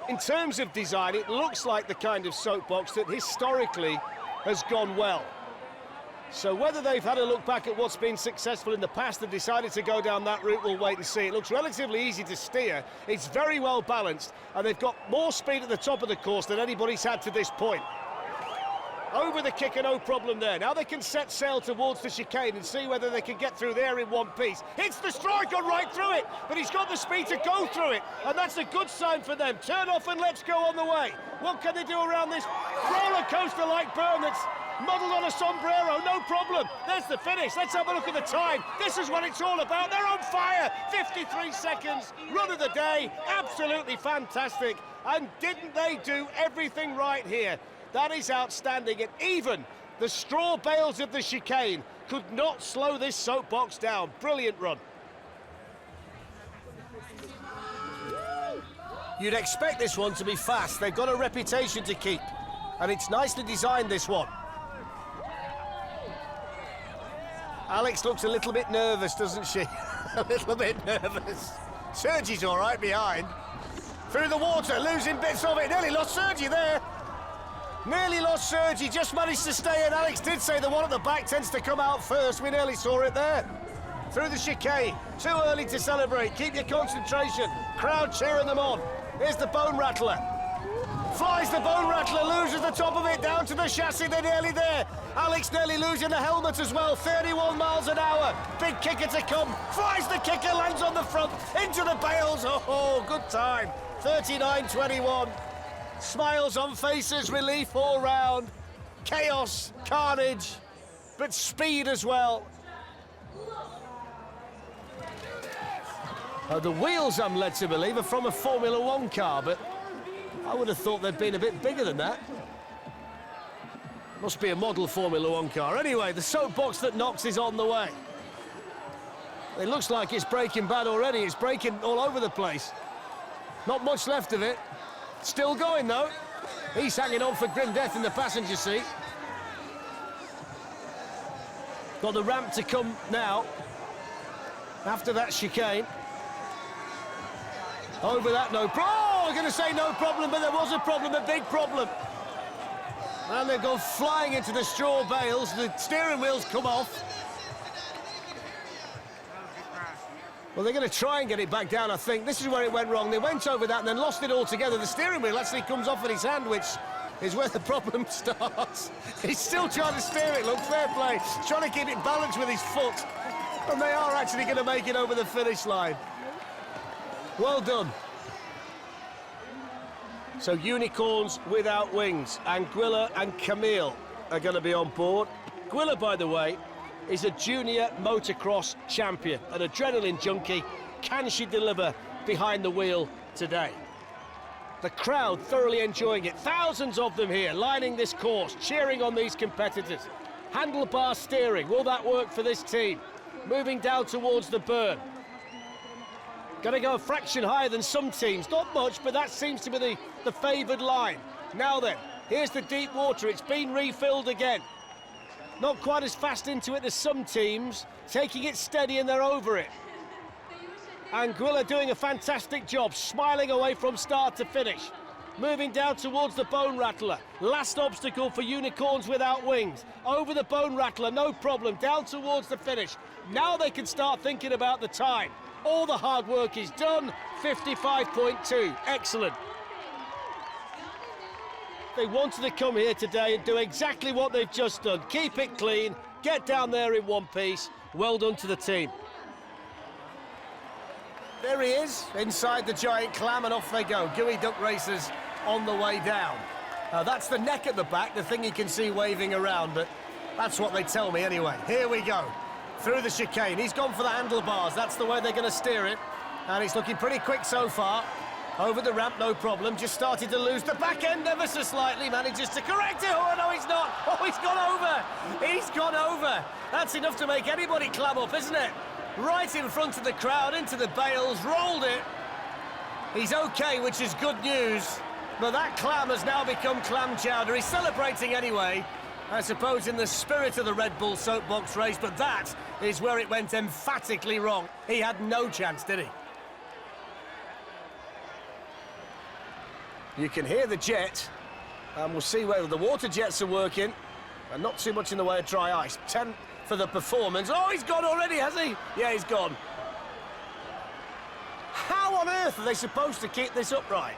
In terms of design, it looks like the kind of soapbox that historically has gone well. So whether they've had a look back at what's been successful in the past and decided to go down that route, we'll wait and see. It looks relatively easy to steer. It's very well balanced, and they've got more speed at the top of the course than anybody's had to this point. Over the kicker, no problem there. Now they can set sail towards the chicane and see whether they can get through there in one piece. Hits the strike, gone right through it, but he's got the speed to go through it, and that's a good sign for them. Turn off and let's go on the way. What can they do around this roller coaster-like berm that's modelled on a sombrero? No problem. There's the finish. Let's have a look at the time. This is what it's all about. They're on fire. 53 seconds. Run of the day. Absolutely fantastic. And didn't they do everything right here? That is outstanding, and even the straw bales of the chicane could not slow this soapbox down. Brilliant run. You'd expect this one to be fast. They've got a reputation to keep, and it's nicely designed, this one. Alex looks a little bit nervous, doesn't she? A little bit nervous. Sergi's all right behind. Through the water, losing bits of it. Nearly lost Sergi there. Nearly lost Sergi, just managed to stay in. Alex did say the one at the back tends to come out first. We nearly saw it there. Through the chicane. Too early to celebrate. Keep your concentration. Crowd cheering them on. Here's the bone rattler. Flies the bone rattler, loses the top of it, down to the chassis. They're nearly there. Alex nearly losing the helmet as well. 31 miles an hour. Big kicker to come. Flies the kicker, lands on the front. Into the bales. Oh, good time. 39.21. Smiles on faces, relief all round. Chaos, carnage. but speed as well. The wheels, I'm led to believe, are from a Formula One car, but I would have thought they'd been a bit bigger than that. Must be a model Formula One car. Anyway, the soapbox that knocks is on the way. It looks like it's breaking bad already. It's breaking all over the place. Not much left of it. Still going, though. He's hanging on for grim death in the passenger seat. Got the ramp to come now. After that chicane. Over that, no problem. Oh, I'm going to say no problem, but there was a problem, a big problem. And they've gone flying into the straw bales. The steering wheels come off. Well, they're going to try and get it back down, I think. This is where it went wrong. They went over that and then lost it altogether. The steering wheel actually comes off in his hand, which is where the problem starts. He's still trying to steer it, look, fair play. He's trying to keep it balanced with his foot. And they are actually going to make it over the finish line. Well done. So unicorns without wings. Anguilla and Camille are going to be on board. Anguilla, by the way, is a junior motocross champion, an adrenaline junkie. Can she deliver behind the wheel today? The crowd thoroughly enjoying it. Thousands of them here lining this course, cheering on these competitors. Handlebar steering, will that work for this team? Moving down towards the burn. Going to go a fraction higher than some teams. Not much, but that seems to be the favoured line. Now then, here's the deep water. It's been refilled again. Not quite as fast into it as some teams. Taking it steady and they're over it. Anguilla doing a fantastic job, smiling away from start to finish. Moving down towards the bone rattler. Last obstacle for unicorns without wings. Over the bone rattler, no problem. Down towards the finish. Now they can start thinking about the time. All the hard work is done. 55.2. Excellent. They wanted to come here today and do exactly what they've just done. Keep it clean, get down there in one piece. Well done to the team. There he is, inside the giant clam, and off they go. Gooey Duck Racers on the way down. That's the neck at the back, the thing you can see waving around, but that's what they tell me anyway. Here we go. Through the chicane. He's gone for the handlebars. That's the way they're going to steer it. And it's looking pretty quick so far. Over the ramp, no problem. Just started to lose the back end ever so slightly. Manages to correct it. Oh, no, he's not. Oh, he's gone over. He's gone over. That's enough to make anybody clam up, isn't it? Right in front of the crowd, into the bales, rolled it. He's okay, which is good news. But that clam has now become clam chowder. He's celebrating anyway. I suppose in the spirit of the Red Bull Soapbox Race, but that is where it went emphatically wrong. He had no chance, did he? You can hear the jet, and we'll see whether the water jets are working, and not too much in the way of dry ice. 10 for the performance. Oh, he's gone already, has he? Yeah, he's gone. How on earth are they supposed to keep this upright?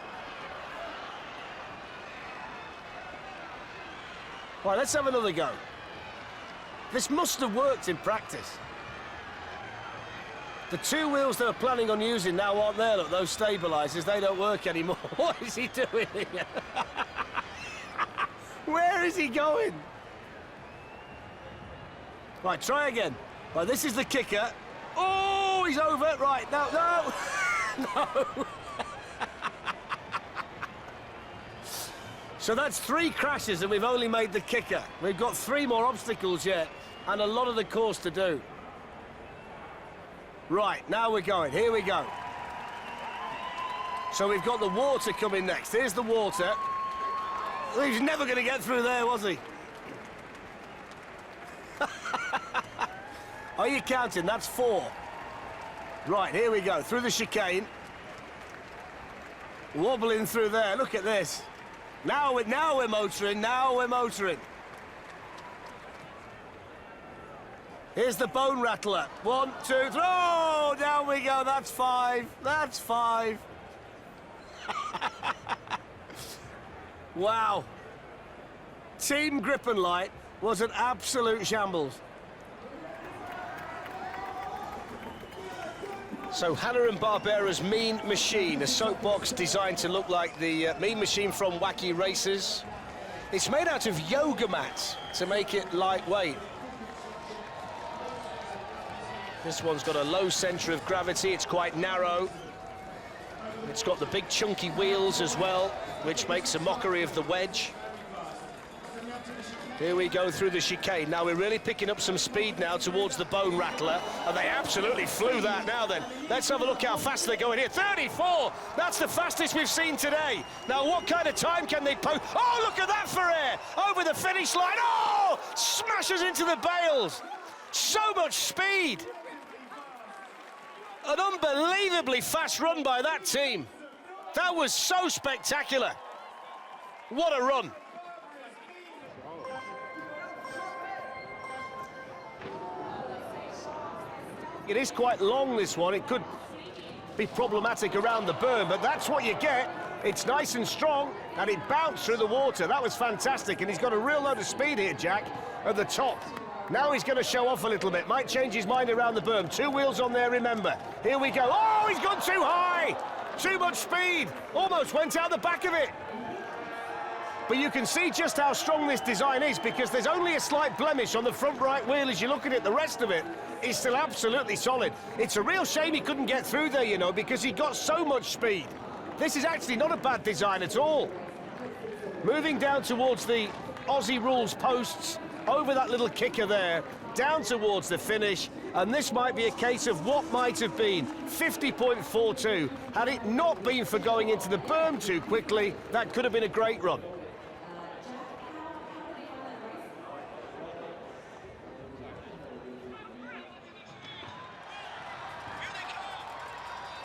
Right, let's have another go. This must have worked in practice. The two wheels they're planning on using now aren't there, look, those stabilisers, they don't work anymore. What is he doing here? Where is he going? Right, try again. Right, this is the kicker. Oh, he's over. Right, no, no. No. So that's 3 crashes and we've only made the kicker. We've got 3 more obstacles yet and a lot of the course to do. Right, now we're going. Here we go. So we've got the water coming next. Here's the water. He's never going to get through there, was he? Are you counting? That's 4. Right, here we go. Through the chicane. Wobbling through there. Look at this. Now we're motoring. Now we're motoring. Here's the bone rattler. 1, 2, 3. Oh, down we go. That's 5. That's 5. Wow. Team Grip and Light was an absolute shambles. So Hannah and Barbera's Mean Machine, a soapbox designed to look like the Mean Machine from Wacky Races. It's made out of yoga mats to make it lightweight. This one's got a low centre of gravity, it's quite narrow. It's got the big chunky wheels as well, which makes a mockery of the wedge. Here we go through the chicane. Now we're really picking up some speed now towards the bone rattler, and they absolutely flew that now then. Let's have a look how fast they're going here. 34! That's the fastest we've seen today. Now what kind of time can they post? Oh, look at that for air! Over the finish line. Oh! Smashes into the bales. So much speed. An unbelievably fast run by that team. That was so spectacular. What a run. It is quite long, this one. It could be problematic around the berm, but that's what you get. It's nice and strong, and it bounced through the water. That was fantastic, and he's got a real load of speed here, Jack, at the top. Now he's going to show off a little bit. Might change his mind around the berm. 2 wheels on there, remember. Here we go. Oh, he's gone too high! Too much speed. Almost went out the back of it. But you can see just how strong this design is, because there's only a slight blemish on the front right wheel as you look at it. The rest of it is still absolutely solid. It's a real shame he couldn't get through there, you know, because he got so much speed. This is actually not a bad design at all. Moving down towards the Aussie rules posts, over that little kicker there, down towards the finish, and this might be a case of what might have been 50.42. Had it not been for going into the berm too quickly, that could have been a great run.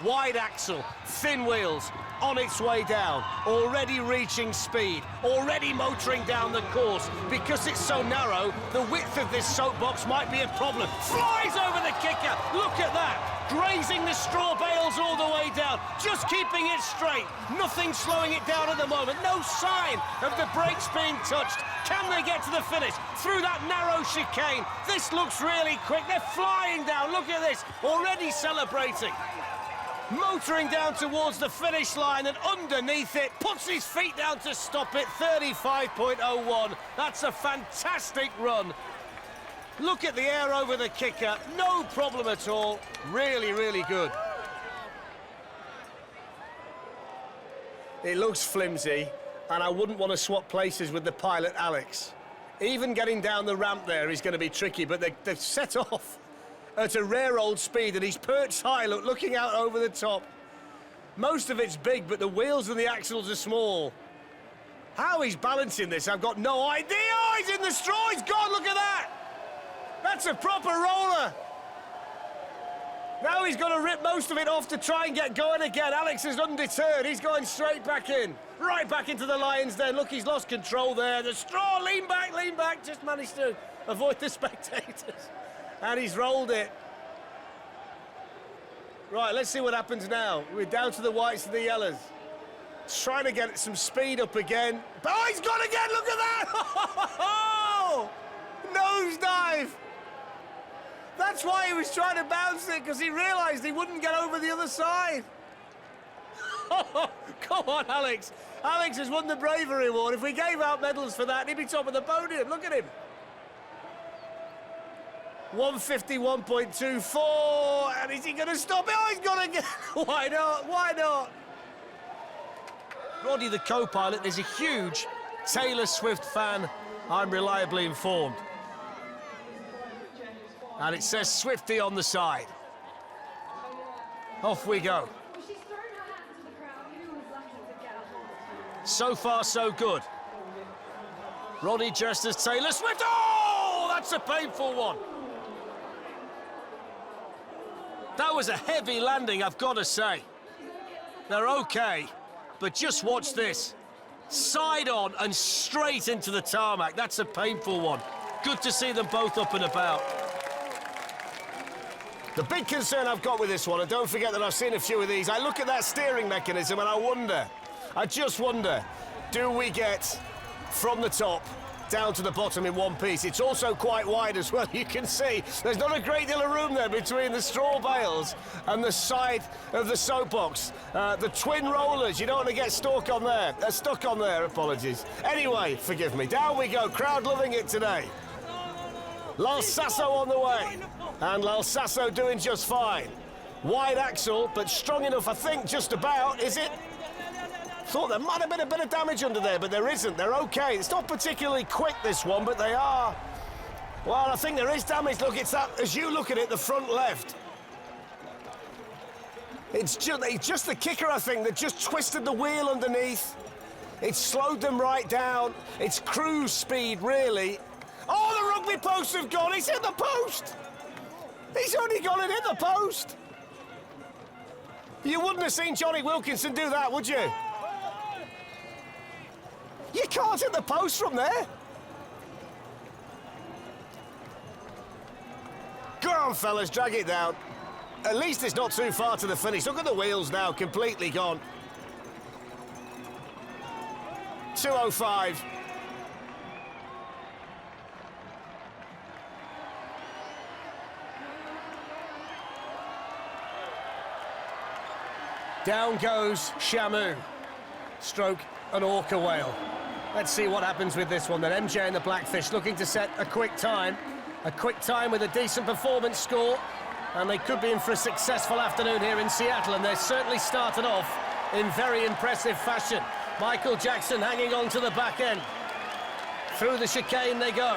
Wide axle, thin wheels, on its way down, already reaching speed, already motoring down the course. Because it's so narrow, the width of this soapbox might be a problem. Flies over the kicker, look at that! Grazing the straw bales all the way down, just keeping it straight. Nothing slowing it down at the moment, no sign of the brakes being touched. Can they get to the finish through that narrow chicane? This looks really quick, they're flying down, look at this, already celebrating. Motoring down towards the finish line, and underneath it, puts his feet down to stop it, 35.01. That's a fantastic run. Look at the air over the kicker, no problem at all. Really, really good. It looks flimsy, and I wouldn't want to swap places with the pilot, Alex. Even getting down the ramp there is going to be tricky, but they've set off at a rare old speed, and he's perched high, look, looking out over the top. Most of it's big, but the wheels and the axles are small. How he's balancing this, I've got no idea. Oh, he's in the straw, he's gone, look at that! That's a proper roller. Now he's got to rip most of it off to try and get going again. Alex is undeterred, he's going straight back in. Right back into the lion's den. Look, he's lost control there. The straw, lean back, just managed to avoid the spectators. And he's rolled it. Right, let's see what happens now. We're down to the whites and the yellows. Trying to get some speed up again. Oh, he's gone again, look at that! Oh, nosedive! That's why he was trying to bounce it, because he realised he wouldn't get over the other side. Come on, Alex. Alex has won the bravery award. If we gave out medals for that, he'd be top of the podium. Look at him. 151.24, and is he going to stop it? Oh, he's going to get... Why not? Why not? Roddy, the co-pilot, is a huge Taylor Swift fan, I'm reliably informed. And it says Swifty on the side. Off we go. So far, so good. Roddy dressed as Taylor Swift. Oh, that's a painful one. That was a heavy landing, I've got to say. They're okay, but just watch this. Side on and straight into the tarmac. That's a painful one. Good to see them both up and about. The big concern I've got with this one, and don't forget that I've seen a few of these, I look at that steering mechanism and I just wonder, do we get from the top down to the bottom in one piece? It's also quite wide as well. You can see there's not a great deal of room there between the straw bales and the side of the soapbox. The twin rollers, you don't want to get stuck on there. Apologies. Anyway, forgive me. Down we go. Crowd loving it today. Last Sasso on the way. And L'Alsasso doing just fine. Wide axle, but strong enough, I think, just about, is it? Thought there might have been a bit of damage under there, but there isn't. They're okay. It's not particularly quick, this one, but they are. Well, I think there is damage. Look, it's that, as you look at it, the front left. It's just the kicker, I think, that just twisted the wheel underneath. It slowed them right down. It's cruise speed, really. Oh, the rugby posts have gone. He's hit the post. He's only gone and hit the post. You wouldn't have seen Johnny Wilkinson do that, would you? You can't hit the post from there. Go on, fellas, drag it down. At least it's not too far to the finish. Look at the wheels now, completely gone. 2:05. Down goes Shamu. Stroke an orca whale. Let's see what happens with this one then. MJ and the Blackfish looking to set a quick time. A quick time with a decent performance score. And they could be in for a successful afternoon here in Seattle, and they're certainly started off in very impressive fashion. Michael Jackson hanging on to the back end. Through the chicane they go.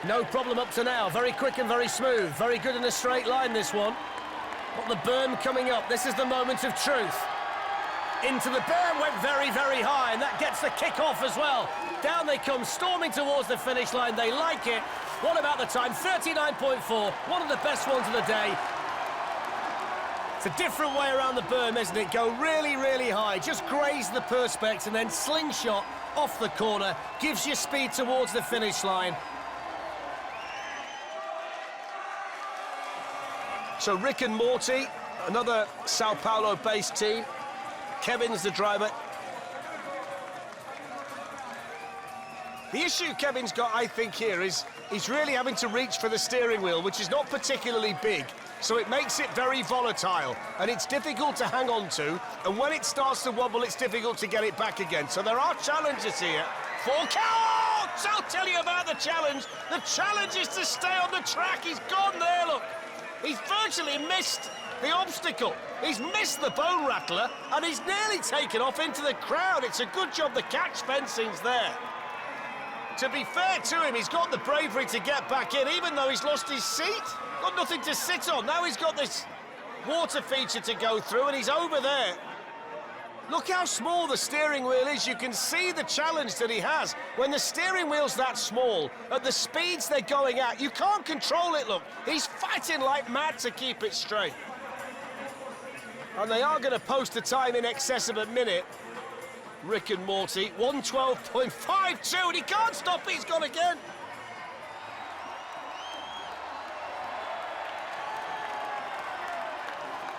No problem up to now. Very quick and very smooth. Very good in a straight line, this one. But the berm coming up. This is the moment of truth. Into the berm, went very, very high, and that gets the kick off as well. Down they come, storming towards the finish line. They like it. What about the time? 39.4, one of the best ones of the day. It's a different way around the berm, isn't it? Go really, really high, just graze the perspex and then slingshot off the corner. Gives you speed towards the finish line. So Rick and Morty, another Sao Paulo-based team. Kevin's the driver. The issue Kevin's got, I think, here is he's really having to reach for the steering wheel, which is not particularly big, so it makes it very volatile, and it's difficult to hang on to, and when it starts to wobble, it's difficult to get it back again. So there are challenges here. Forecast! I'll tell you about the challenge. The challenge is to stay on the track. He's gone there, look. He's virtually missed the obstacle. He's missed the bone rattler, and he's nearly taken off into the crowd. It's a good job the catch fencing's there. To be fair to him, he's got the bravery to get back in, even though he's lost his seat. Got nothing to sit on. Now he's got this water feature to go through, and he's over there. Look how small the steering wheel is. You can see the challenge that he has. When the steering wheel's that small, at the speeds they're going at, you can't control it, look. He's fighting like mad to keep it straight. And they are going to post a time in excess of a minute. Rick and Morty, 1:12.52, and he can't stop it, he's gone again.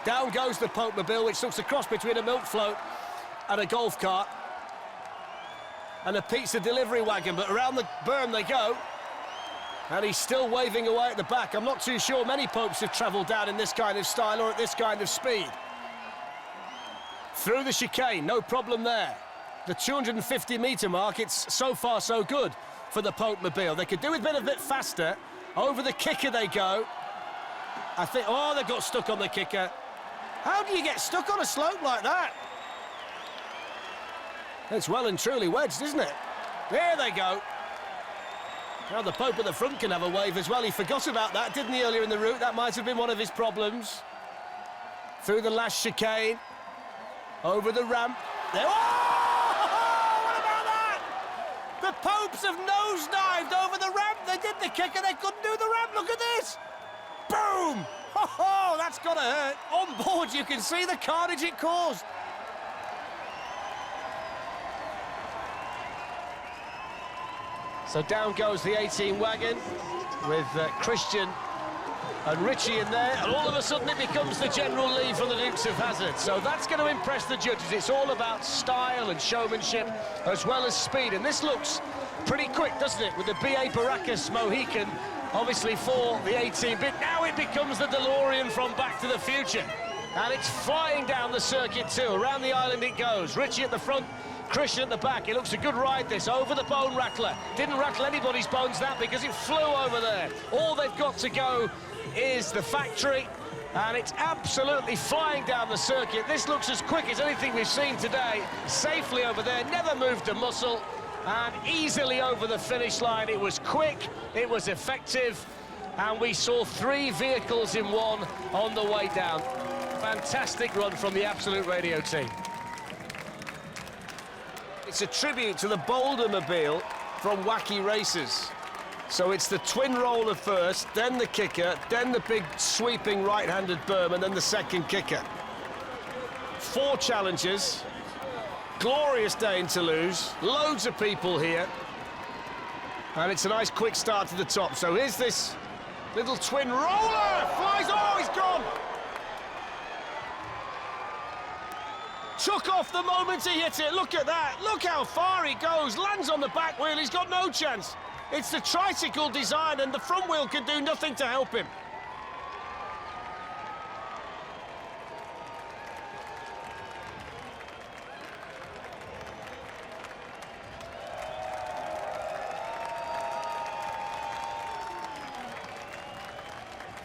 Down goes the Boulder Mobile, which looks a cross between a milk float and a golf cart and a pizza delivery wagon, but around the berm they go. And he's still waving away at the back. I'm not too sure many popes have travelled down in this kind of style or at this kind of speed. Through the chicane, no problem there. The 250-metre mark, it's so far so good for the Boulder Mobile. They could do it a bit faster. Over the kicker they go. I think, oh, they got stuck on the kicker. How do you get stuck on a slope like that? It's well and truly wedged, isn't it? There they go. Now the Pope at the front can have a wave as well. He forgot about that, didn't he, earlier in the route? That might have been one of his problems. Through the last chicane. Over the ramp. There. Oh! What about that? The Popes have nosedived over the ramp. They did the kicker, they couldn't do the ramp. Look at this. Boom! Oh, that's gotta hurt. On board, you can see the carnage it caused. So down goes the 18 wagon with Christian and Richie in there, and all of a sudden it becomes the general lead from the Dukes of Hazzard. So that's going to impress the judges. It's all about style and showmanship as well as speed, and this looks pretty quick, doesn't it, with the B.A. Baracus Mohican, obviously for the 18-bit. Now it becomes the DeLorean from Back to the Future, and it's flying down the circuit too. Around the island it goes. Richie at the front, Christian at the back, it looks a good ride this, over the bone rattler. Didn't rattle anybody's bones that because it flew over there. All they've got to go is the factory, and it's absolutely flying down the circuit. This looks as quick as anything we've seen today. Safely over there, never moved a muscle, and easily over the finish line. It was quick, it was effective, and we saw 3 vehicles in one on the way down. Fantastic run from the Absolute Radio team. It's a tribute to the Boulder Mobile from Wacky Races. So it's the twin roller first, then the kicker, then the big sweeping right-handed berm, and then the second kicker. 4 challenges. Glorious day in Toulouse. Loads of people here. And it's a nice quick start to the top. So here's this little twin roller. Flies, oh, he's gone. Took off the moment he hit it. Look at that. Look how far he goes. Lands on the back wheel. He's got no chance. It's the tricycle design, and the front wheel can do nothing to help him.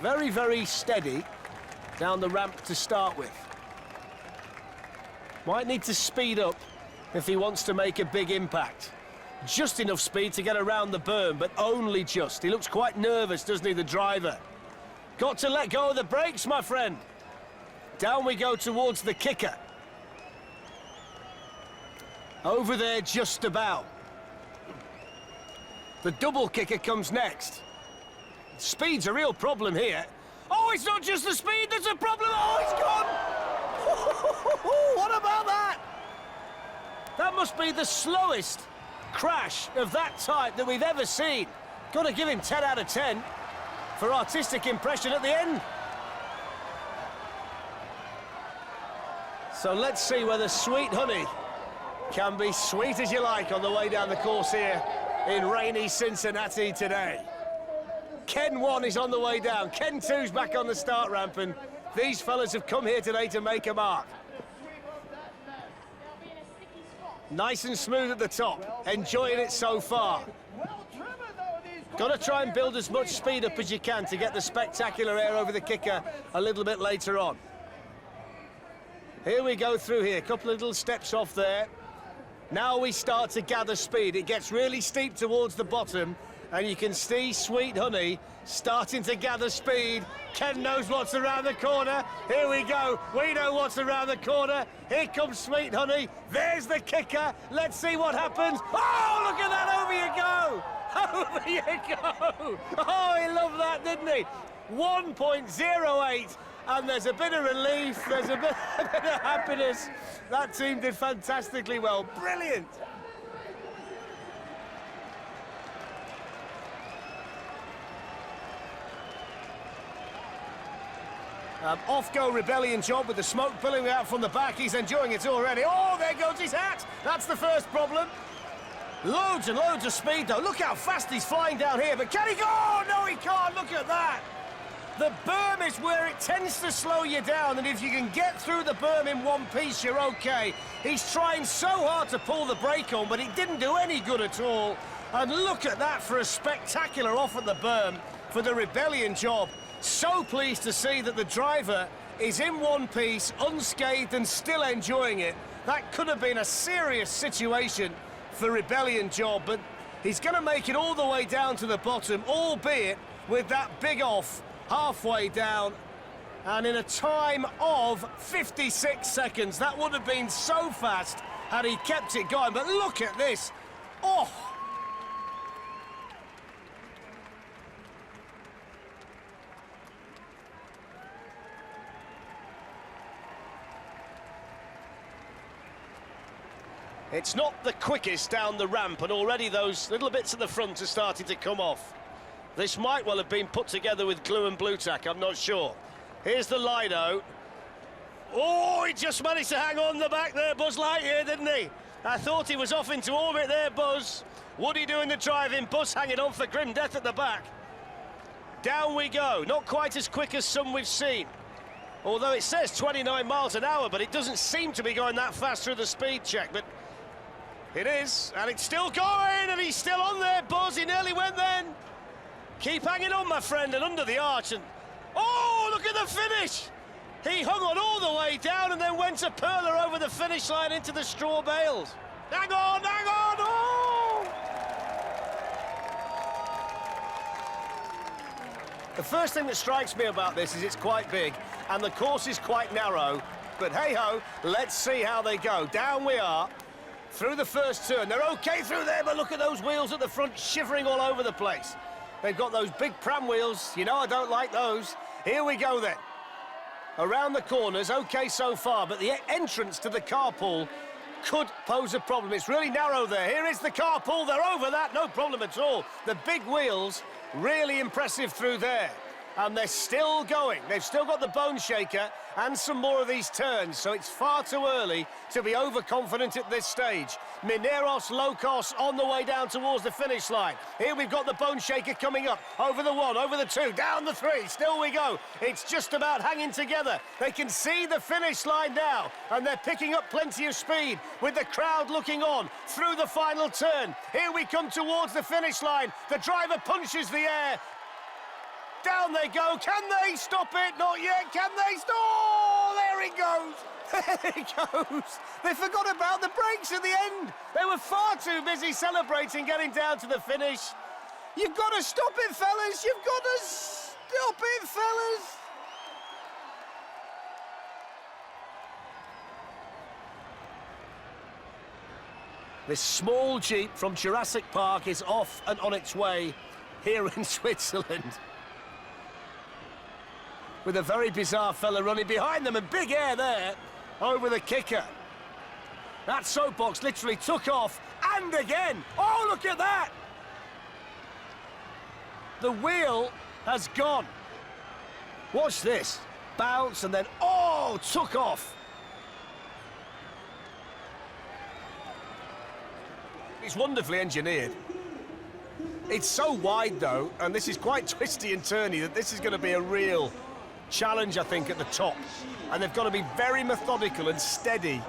Very, very steady down the ramp to start with. Might need to speed up if he wants to make a big impact. Just enough speed to get around the berm, but only just. He looks quite nervous, doesn't he, the driver? Got to let go of the brakes, my friend. Down we go towards the kicker. Over there, just about. The double kicker comes next. Speed's a real problem here. Oh, it's not just the speed that's a problem. Oh, it's gone. What about that? That must be the slowest crash of that type that we've ever seen. Got to give him 10 out of 10 for artistic impression at the end. So let's see whether Sweet Honey can be sweet as you like on the way down the course here in rainy Cincinnati today. Ken 1 is on the way down. Ken 2's back on the start ramp, and these fellas have come here today to make a mark. Nice and smooth at the top. Enjoying it so far. Got to try and build as much speed up as you can to get the spectacular air over the kicker a little bit later on. Here we go through here. Couple of little steps off there. Now we start to gather speed. It gets really steep towards the bottom, and you can see Sweet Honey starting to gather speed. Ken knows what's around the corner. Here we go. We know what's around the corner. Here comes Sweet Honey. There's the kicker. Let's see what happens. Oh, look at that. Over you go. Over you go. Oh, he loved that, didn't he? 1.08. And there's a bit of relief. There's a bit of happiness. That team did fantastically well. Brilliant. Off-go Rebellion job with the smoke billowing out from the back. He's enjoying it already. Oh, there goes his hat. That's the first problem. Loads and loads of speed, though. Look how fast he's flying down here. But can he go? Oh, no, he can't. Look at that. The berm is where it tends to slow you down, and if you can get through the berm in one piece, you're okay. He's trying so hard to pull the brake on, but it didn't do any good at all. And look at that for a spectacular off at the berm for the Rebellion job. So pleased to see that the driver is in one piece, unscathed and still enjoying it. That could have been a serious situation for Rebellion job, but he's going to make it all the way down to the bottom, albeit with that big off halfway down, and in a time of 56 seconds. That would have been so fast had he kept it going, but look at this. Oh! It's not the quickest down the ramp, and already those little bits at the front are starting to come off. This might well have been put together with glue and blue tack, I'm not sure. Here's the Lido. Oh, he just managed to hang on the back there, Buzz Lightyear, didn't he? I thought he was off into orbit there, Buzz. Woody doing the driving, Buzz hanging on for grim death at the back. Down we go, not quite as quick as some we've seen. Although it says 29 miles an hour, but it doesn't seem to be going that fast through the speed check. But It is, and it's still going, and he's still on there, Buzz. He nearly went then. Keep hanging on, my friend, and under the arch. And oh, look at the finish! He hung on all the way down and then went to Perler over the finish line into the straw bales. Hang on, oh! The first thing that strikes me about this is it's quite big, and the course is quite narrow. But hey-ho, let's see how they go. Down we are. Through the first turn. They're okay through there, but look at those wheels at the front shivering all over the place. They've got those big pram wheels. You know I don't like those. Here we go then. Around the corners, okay so far, but the entrance to the carpool could pose a problem. It's really narrow there. Here is the carpool. They're over that, no problem at all. The big wheels, really impressive through there. And they're still going. They've still got the bone shaker and some more of these turns, so it's far too early to be overconfident at this stage. Mineros Locos on the way down towards the finish line. Here we've got the bone shaker coming up. Over the 1, over the 2, down the 3. Still we go. It's just about hanging together. They can see the finish line now, and they're picking up plenty of speed with the crowd looking on through the final turn. Here we come towards the finish line. The driver punches the air. Down they go. Can they stop it? Not yet. Can they stop? Oh, there he goes. There he goes. They forgot about the brakes at the end. They were far too busy celebrating getting down to the finish. You've got to stop it, fellas. You've got to stop it, fellas. This small Jeep from Jurassic Park is off and on its way here in Switzerland, with a very bizarre fella running behind them, and big air there over the kicker. That soapbox literally took off, and again. Oh, look at that! The wheel has gone. Watch this. Bounce, and then, oh, took off. It's wonderfully engineered. It's so wide, though, and this is quite twisty and turny, that this is going to be a real challenge, I think, at the top. And they've got to be very methodical and steady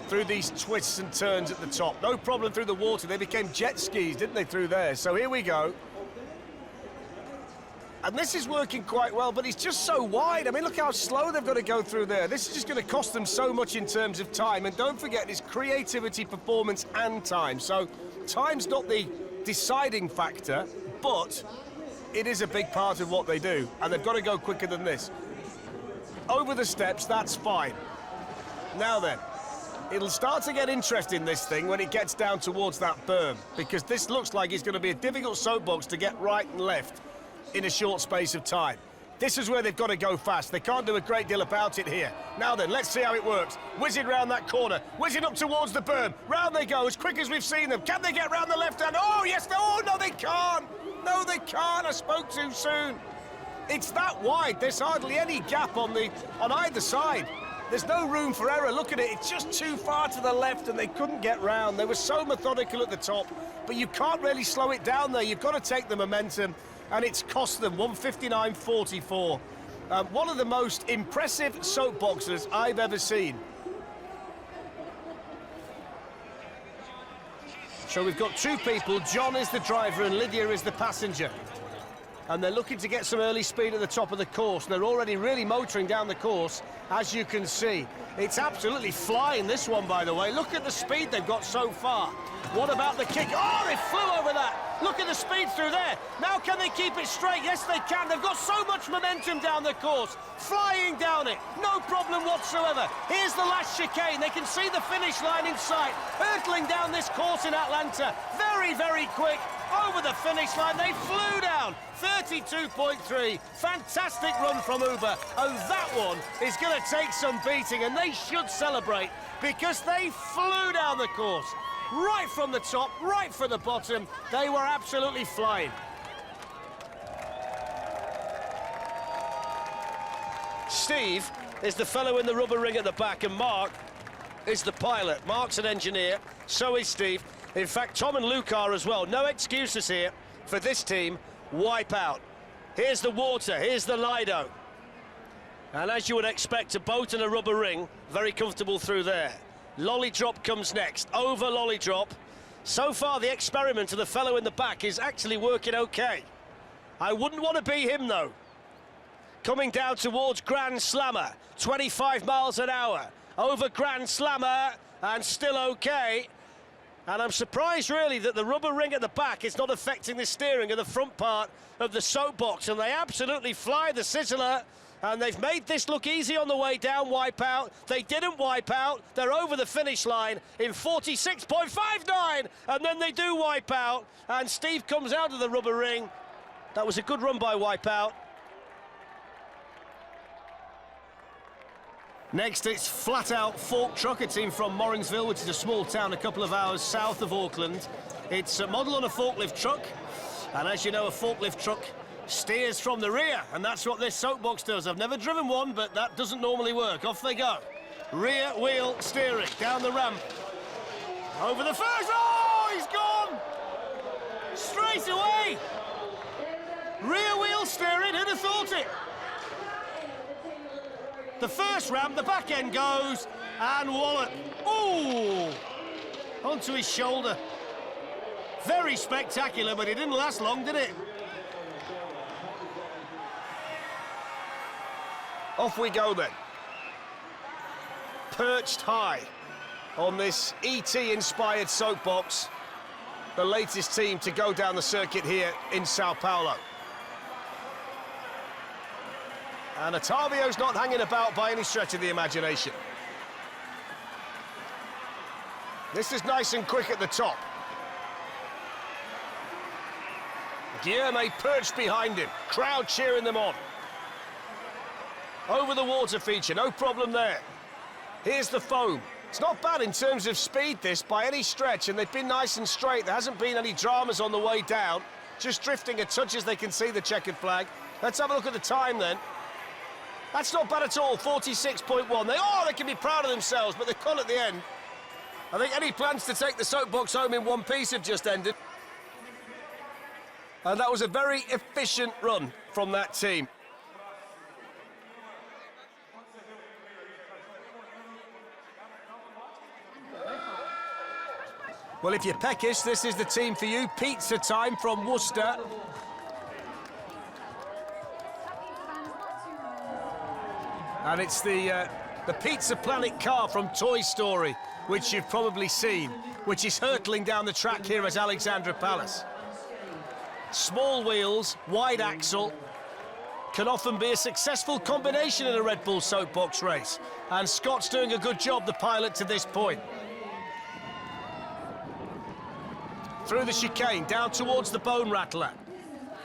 through these twists and turns at the top. No problem through the water. They became jet skis, didn't they, through there? So here we go. And this is working quite well, but it's just so wide. I mean, look how slow they've got to go through there. This is just going to cost them so much in terms of time. And don't forget, it's creativity, performance, and time. So time's not the deciding factor, but it is a big part of what they do. And they've got to go quicker than this. Over the steps, that's fine. Now then, it'll start to get interesting, this thing, when it gets down towards that berm, because this looks like it's going to be a difficult soapbox to get right and left in a short space of time. This is where they've got to go fast. They can't do a great deal about it here. Now then, let's see how it works. Whizzing round that corner, whizzing up towards the berm. Round they go, as quick as we've seen them. Can they get round the left hand? Oh, yes, oh, no, they can't. No, they can't. I spoke too soon. It's that wide. There's hardly any gap on either side. There's no room for error. Look at it. It's just too far to the left, and they couldn't get round. They were so methodical at the top, but you can't really slow it down there. You've got to take the momentum, and it's cost them 159.44. One of the most impressive soapboxers I've ever seen. So we've got two people. John is the driver, and Lydia is the passenger. And they're looking to get some early speed at the top of the course. They're already really motoring down the course, as you can see. It's absolutely flying, this one, by the way. Look at the speed they've got so far. What about the kick? Oh, they flew over that. Look at the speed through there. Now can they keep it straight? Yes, they can. They've got so much momentum down the course. Flying down it. No problem whatsoever. Here's the last chicane. They can see the finish line in sight. Hurtling down this course in Atlanta. Very, very quick. Over the finish line, they flew down. 32.3. Fantastic run from Uber. And that one is going to take some beating, and they should celebrate, because they flew down the course. Right from the top, right from the bottom. They were absolutely flying. Steve is the fellow in the rubber ring at the back, and Mark is the pilot. Mark's an engineer, so is Steve. In fact, Tom and Luke are as well. No excuses here for this team. Wipe out. Here's the water, here's the Lido. And as you would expect, a boat and a rubber ring, very comfortable through there. Lolly drop comes next. Over lolly drop, So far, the experiment of the fellow in the back is actually working okay. I wouldn't want to be him, though. Coming down towards Grand Slammer, 25 miles an hour. Over Grand Slammer, and still okay. And I'm surprised, really, that the rubber ring at the back is not affecting the steering of the front part of the soapbox. And they absolutely fly the Sizzler. And they've made this look easy on the way down, Wipeout. They didn't wipe out. They're over the finish line in 46.59. And then they do wipe out. And Steve comes out of the rubber ring. That was a good run by Wipeout. Next, it's Flat Out Fork Truck, a team from Morrinsville, which is a small town a couple of hours south of Auckland. It's a model on a forklift truck. And as you know, a forklift truck steers from the rear, and that's what this soapbox does. I've never driven one, but that doesn't normally work. Off they go. Rear wheel steering down the ramp. Over the first. Oh, he's gone! Straight away! Rear wheel steering, who'd have thought it? The first ramp, the back end goes, and Wallop. Ooh! Onto his shoulder. Very spectacular, but it didn't last long, did it? Off we go then. Perched high on this ET-inspired soapbox. The latest team to go down the circuit here in Sao Paulo. And Ottavio's not hanging about by any stretch of the imagination. This is nice and quick at the top. Guilherme perched behind him, crowd cheering them on. Over the water feature, no problem there. Here's the foam. It's not bad in terms of speed, this, by any stretch, and they've been nice and straight. There hasn't been any dramas on the way down. Just drifting a touch as they can see the checkered flag. Let's have a look at the time then. That's not bad at all, 46.1. They can be proud of themselves, but they've gone at the end. I think any plans to take the soapbox home in one piece have just ended. And that was a very efficient run from that team. Well, if you're peckish, this is the team for you. Pizza Time from Worcester. And it's the Pizza Planet car from Toy Story, which you've probably seen, which is hurtling down the track here at Alexandra Palace. Small wheels, wide axle, can often be a successful combination in a Red Bull Soapbox race. And Scott's doing a good job, the pilot, to this point. Through the chicane, down towards the Bone Rattler.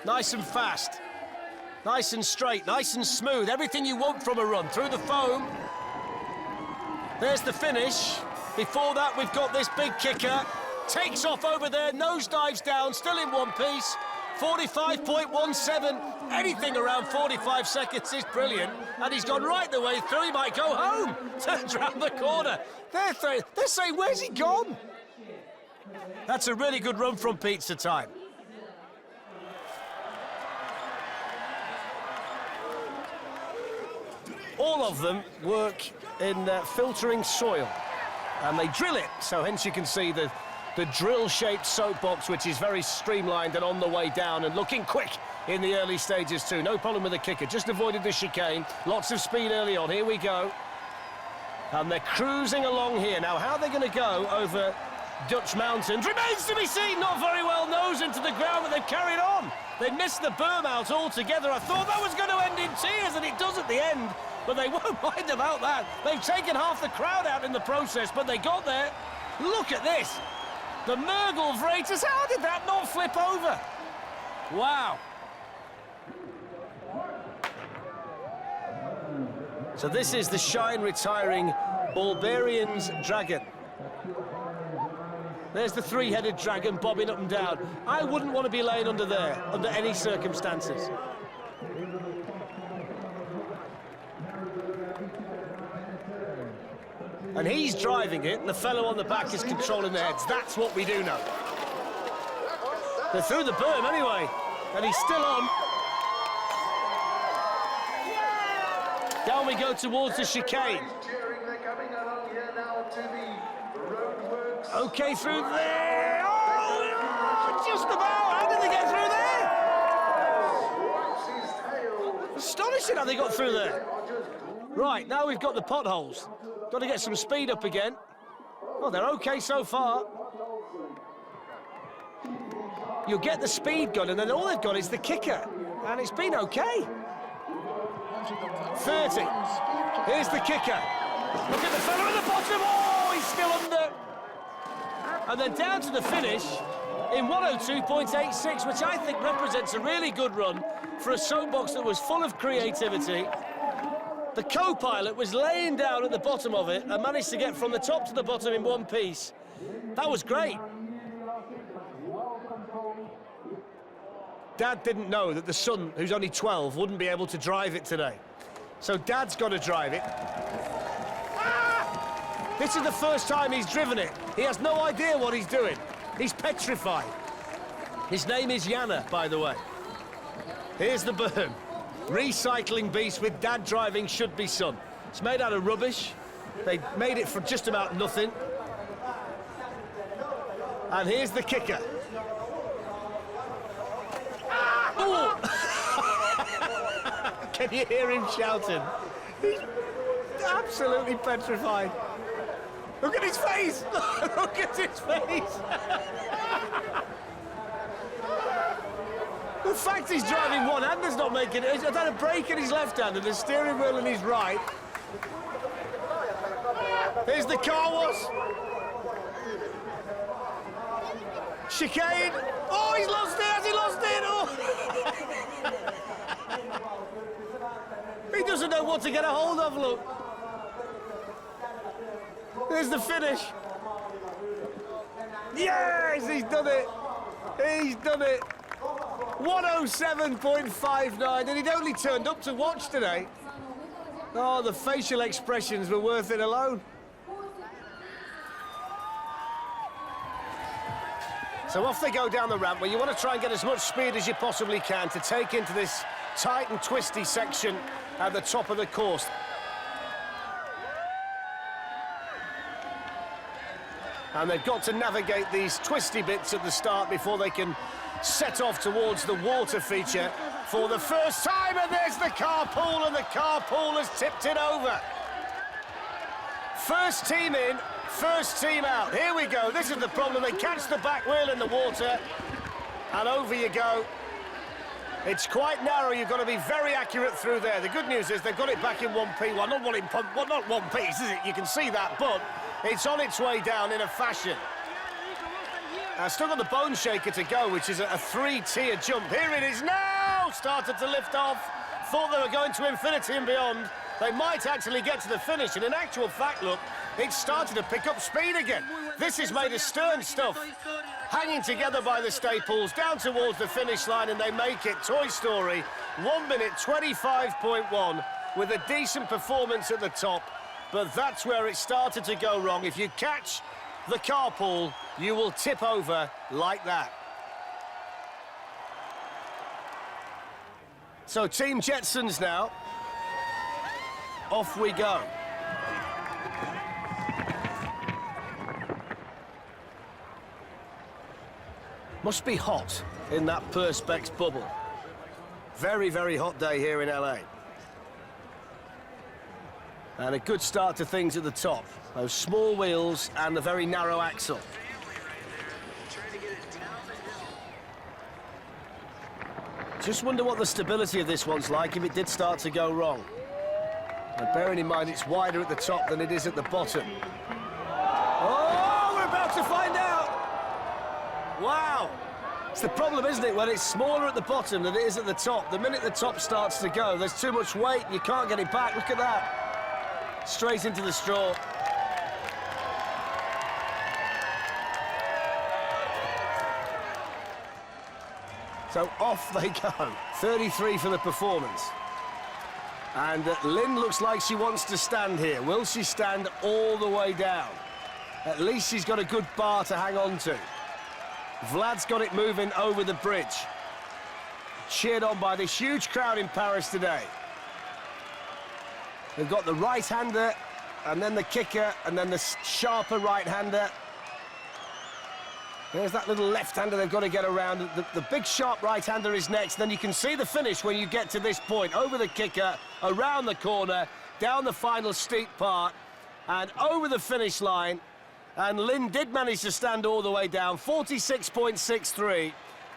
Nice and fast. Nice and straight, nice and smooth. Everything you want from a run. Through the foam. There's the finish. Before that, we've got this big kicker. Takes off over there, nosedives down, still in one piece. 45.17. Anything around 45 seconds is brilliant. And he's gone right the way through. He might go home. Turns around the corner. They're saying, where's he gone? That's a really good run from Pizza Time. All of them work in filtering soil, and they drill it, so hence you can see the drill-shaped soapbox, which is very streamlined and on the way down and looking quick in the early stages too. No problem with the kicker, just avoided the chicane. Lots of speed early on. Here we go. And they're cruising along here. Now, how are they going to go over Dutch Mountains remains to be seen. Not very well, nose into the ground, but they've carried on. They missed the berm out altogether. I thought that was going to end in tears, and it does at the end. But they won't mind about that. They've taken half the crowd out in the process, but they got there. Look at this. The Murgle Freightus, how did that not flip over? Wow. So this is the Shine retiring Bulgarian's Dragon. There's the three-headed dragon bobbing up and down. I wouldn't want to be laying under there, under any circumstances. And he's driving it, and the fellow on the back is controlling the heads. That's what we do know. They're through the berm anyway, and he's still on. Down we go towards the chicane. Okay, through there. Oh! Just about. How did they get through there? Astonishing how they got through there. Right, now we've got the potholes. Got to get some speed up again. Well, they're okay so far. You'll get the speed gun, and then all they've got is the kicker. And it's been okay. 30. Here's the kicker. Look at the fella at the bottom. Oh, he's still under. And then down to the finish in 102.86, which I think represents a really good run for a soapbox that was full of creativity. The co-pilot was laying down at the bottom of it and managed to get from the top to the bottom in one piece. That was great. Dad didn't know that the son, who's only 12, wouldn't be able to drive it today. So Dad's got to drive it. Ah! This is the first time he's driven it. He has no idea what he's doing. He's petrified. His name is Yana, by the way. Here's the berm. Recycling beast with Dad driving should be son. It's made out of rubbish. They made it for just about nothing. And here's the kicker. Oh! Can you hear him shouting? He's absolutely petrified. Look at his face! Look at his face! The fact he's driving one hand is not making it. He's had a brake in his left hand and the steering wheel in his right. Here's the car wash. Chicane. Oh, he's lost it! Has he lost it? Oh. He doesn't know what to get a hold of, look. There's the finish. Yes, he's done it. He's done it. 107.59, and he'd only turned up to watch today. Oh, the facial expressions were worth it alone. So off they go down the ramp, where you want to try and get as much speed as you possibly can to take into this tight and twisty section at the top of the course. And they've got to navigate these twisty bits at the start before they can set off towards the water feature for the first time. And there's the carpool, and the carpool has tipped it over. First team in, first team out. Here we go. This is the problem. They catch the back wheel in the water, and over you go. It's quite narrow. You've got to be very accurate through there. The good news is they've got it back in 1P. Well, not one piece, is it? You can see that, but it's on its way down in a fashion. Still got the bone shaker to go, which is a three-tier jump. Here it is now! Started to lift off. Thought they were going to infinity and beyond. They might actually get to the finish, and in actual fact, look, it's started to pick up speed again. This is made of stern stuff. Hanging together by the staples, down towards the finish line, and they make it. Toy Story, 1 minute 25.1, with a decent performance at the top. But that's where it started to go wrong. If you catch the carpool, you will tip over like that. So Team Jetsons now. Off we go. Must be hot in that Perspex bubble. Very, very hot day here in LA. And a good start to things at the top. Those small wheels and the very narrow axle. Just wonder what the stability of this one's like if it did start to go wrong. And bearing in mind it's wider at the top than it is at the bottom. Oh, we're about to find out! Wow! It's the problem, isn't it, when it's smaller at the bottom than it is at the top. The minute the top starts to go, there's too much weight, you can't get it back. Look at that. Straight into the straw. So off they go. 33 for the performance. And Lynn looks like she wants to stand here. Will she stand all the way down? At least she's got a good bar to hang on to. Vlad's got it moving over the bridge. Cheered on by this huge crowd in Paris today. They've got the right-hander, and then the kicker, and then the sharper right-hander. There's that little left-hander they've got to get around. The big sharp right-hander is next. Then you can see the finish when you get to this point. Over the kicker, around the corner, down the final steep part, and over the finish line. And Lynn did manage to stand all the way down, 46.63.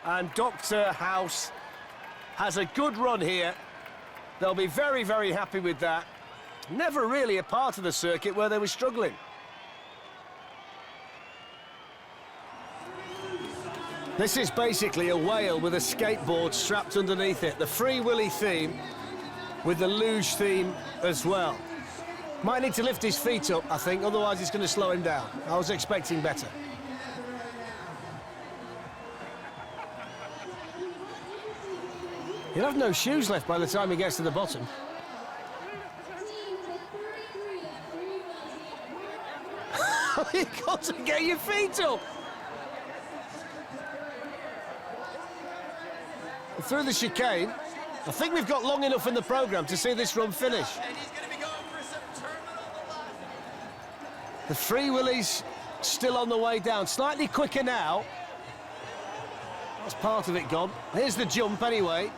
And Dr. House has a good run here. They'll be very, very happy with that. Never really a part of the circuit where they were struggling. This is basically a whale with a skateboard strapped underneath it. The Free Willy theme with the luge theme as well. Might need to lift his feet up, I think, otherwise it's going to slow him down. I was expecting better. He'll have no shoes left by the time he gets to the bottom. You've got to get your feet up. Through the chicane, I think we've got long enough in the programme to see this run finish. And he's going to be going for some terminal line. The Free Willies still on the way down, slightly quicker now. That's part of it gone. Here's the jump anyway.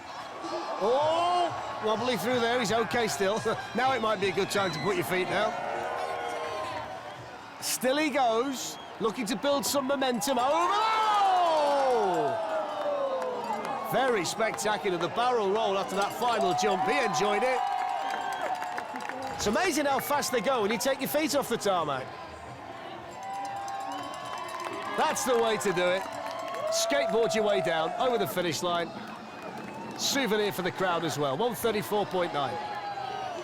Oh, wobbly through there, he's okay still. Now it might be a good time to put your feet down. Still he goes, looking to build some momentum. Oh! Very spectacular, the barrel roll after that final jump. He enjoyed it. It's amazing how fast they go when you take your feet off the tarmac. That's the way to do it. Skateboard your way down, over the finish line. Souvenir for the crowd as well, 134.9.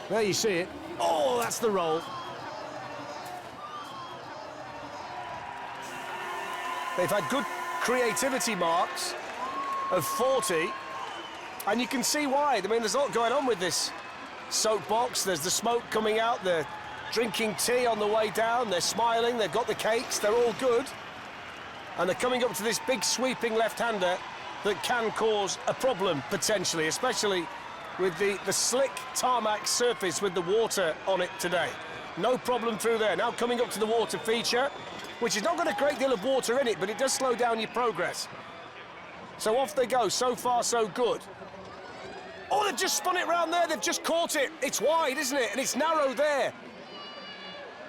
There you see it. Oh, that's the roll. They've had good creativity marks of 40, and you can see why. I mean, there's a lot going on with this soapbox. There's the smoke coming out, they're drinking tea on the way down, they're smiling, they've got the cakes, they're all good. And they're coming up to this big sweeping left-hander that can cause a problem, potentially, especially with the slick tarmac surface with the water on it today. No problem through there. Now coming up to the water feature, which has not got a great deal of water in it, but it does slow down your progress. So off they go. So far, so good. Oh, they've just spun it round there. They've just caught it. It's wide, isn't it? And it's narrow there.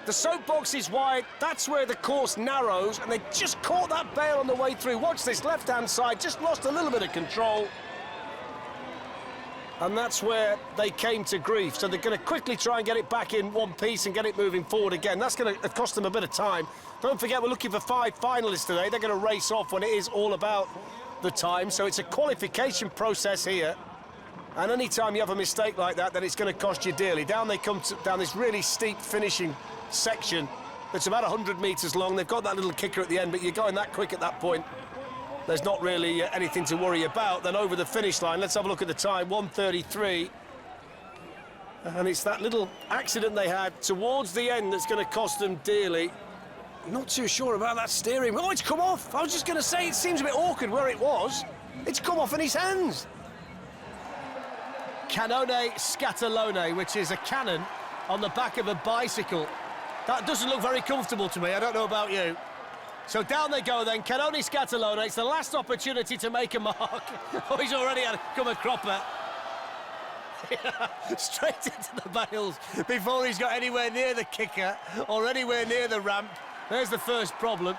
The soapbox is wide. That's where the course narrows, and they just caught that bale on the way through. Watch this left-hand side. Just lost a little bit of control. And that's where they came to grief. So they're going to quickly try and get it back in one piece and get it moving forward again. That's going to cost them a bit of time. Don't forget, we're looking for 5 finalists today. They're going to race off when it is all about the time. So it's a qualification process here. And any time you have a mistake like that, then it's going to cost you dearly. Down they come down this really steep finishing section that's about 100 metres long. They've got that little kicker at the end, but you're going that quick at that point. There's not really anything to worry about. Then over the finish line, let's have a look at the time, 1:33. And it's that little accident they had towards the end that's going to cost them dearly. Not too sure about that steering. Oh, it's come off. I was just going to say, it seems a bit awkward where it was. It's come off in his hands. Cannone Scatolone, which is a cannon on the back of a bicycle. That doesn't look very comfortable to me. I don't know about you. So down they go then, Cannone Scatolone. It's the last opportunity to make a mark. Oh, he's already come a cropper. Straight into the bales before he's got anywhere near the kicker or anywhere near the ramp. There's the first problem.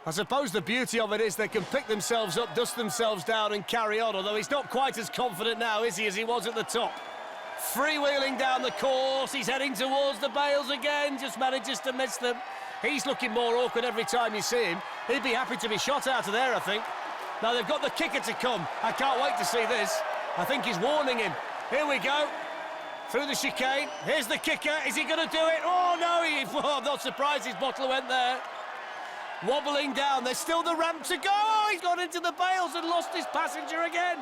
I suppose the beauty of it is they can pick themselves up, dust themselves down and carry on, although he's not quite as confident now, is he, as he was at the top. Freewheeling down the course, he's heading towards the bales again, just manages to miss them. He's looking more awkward every time you see him. He'd be happy to be shot out of there, I think. Now they've got the kicker to come. I can't wait to see this. I think he's warning him. Here we go. Through the chicane. Here's the kicker. Is he going to do it? Oh, no. I'm not surprised his bottle went there. Wobbling down. There's still the ramp to go. Oh, he's gone into the bales and lost his passenger again.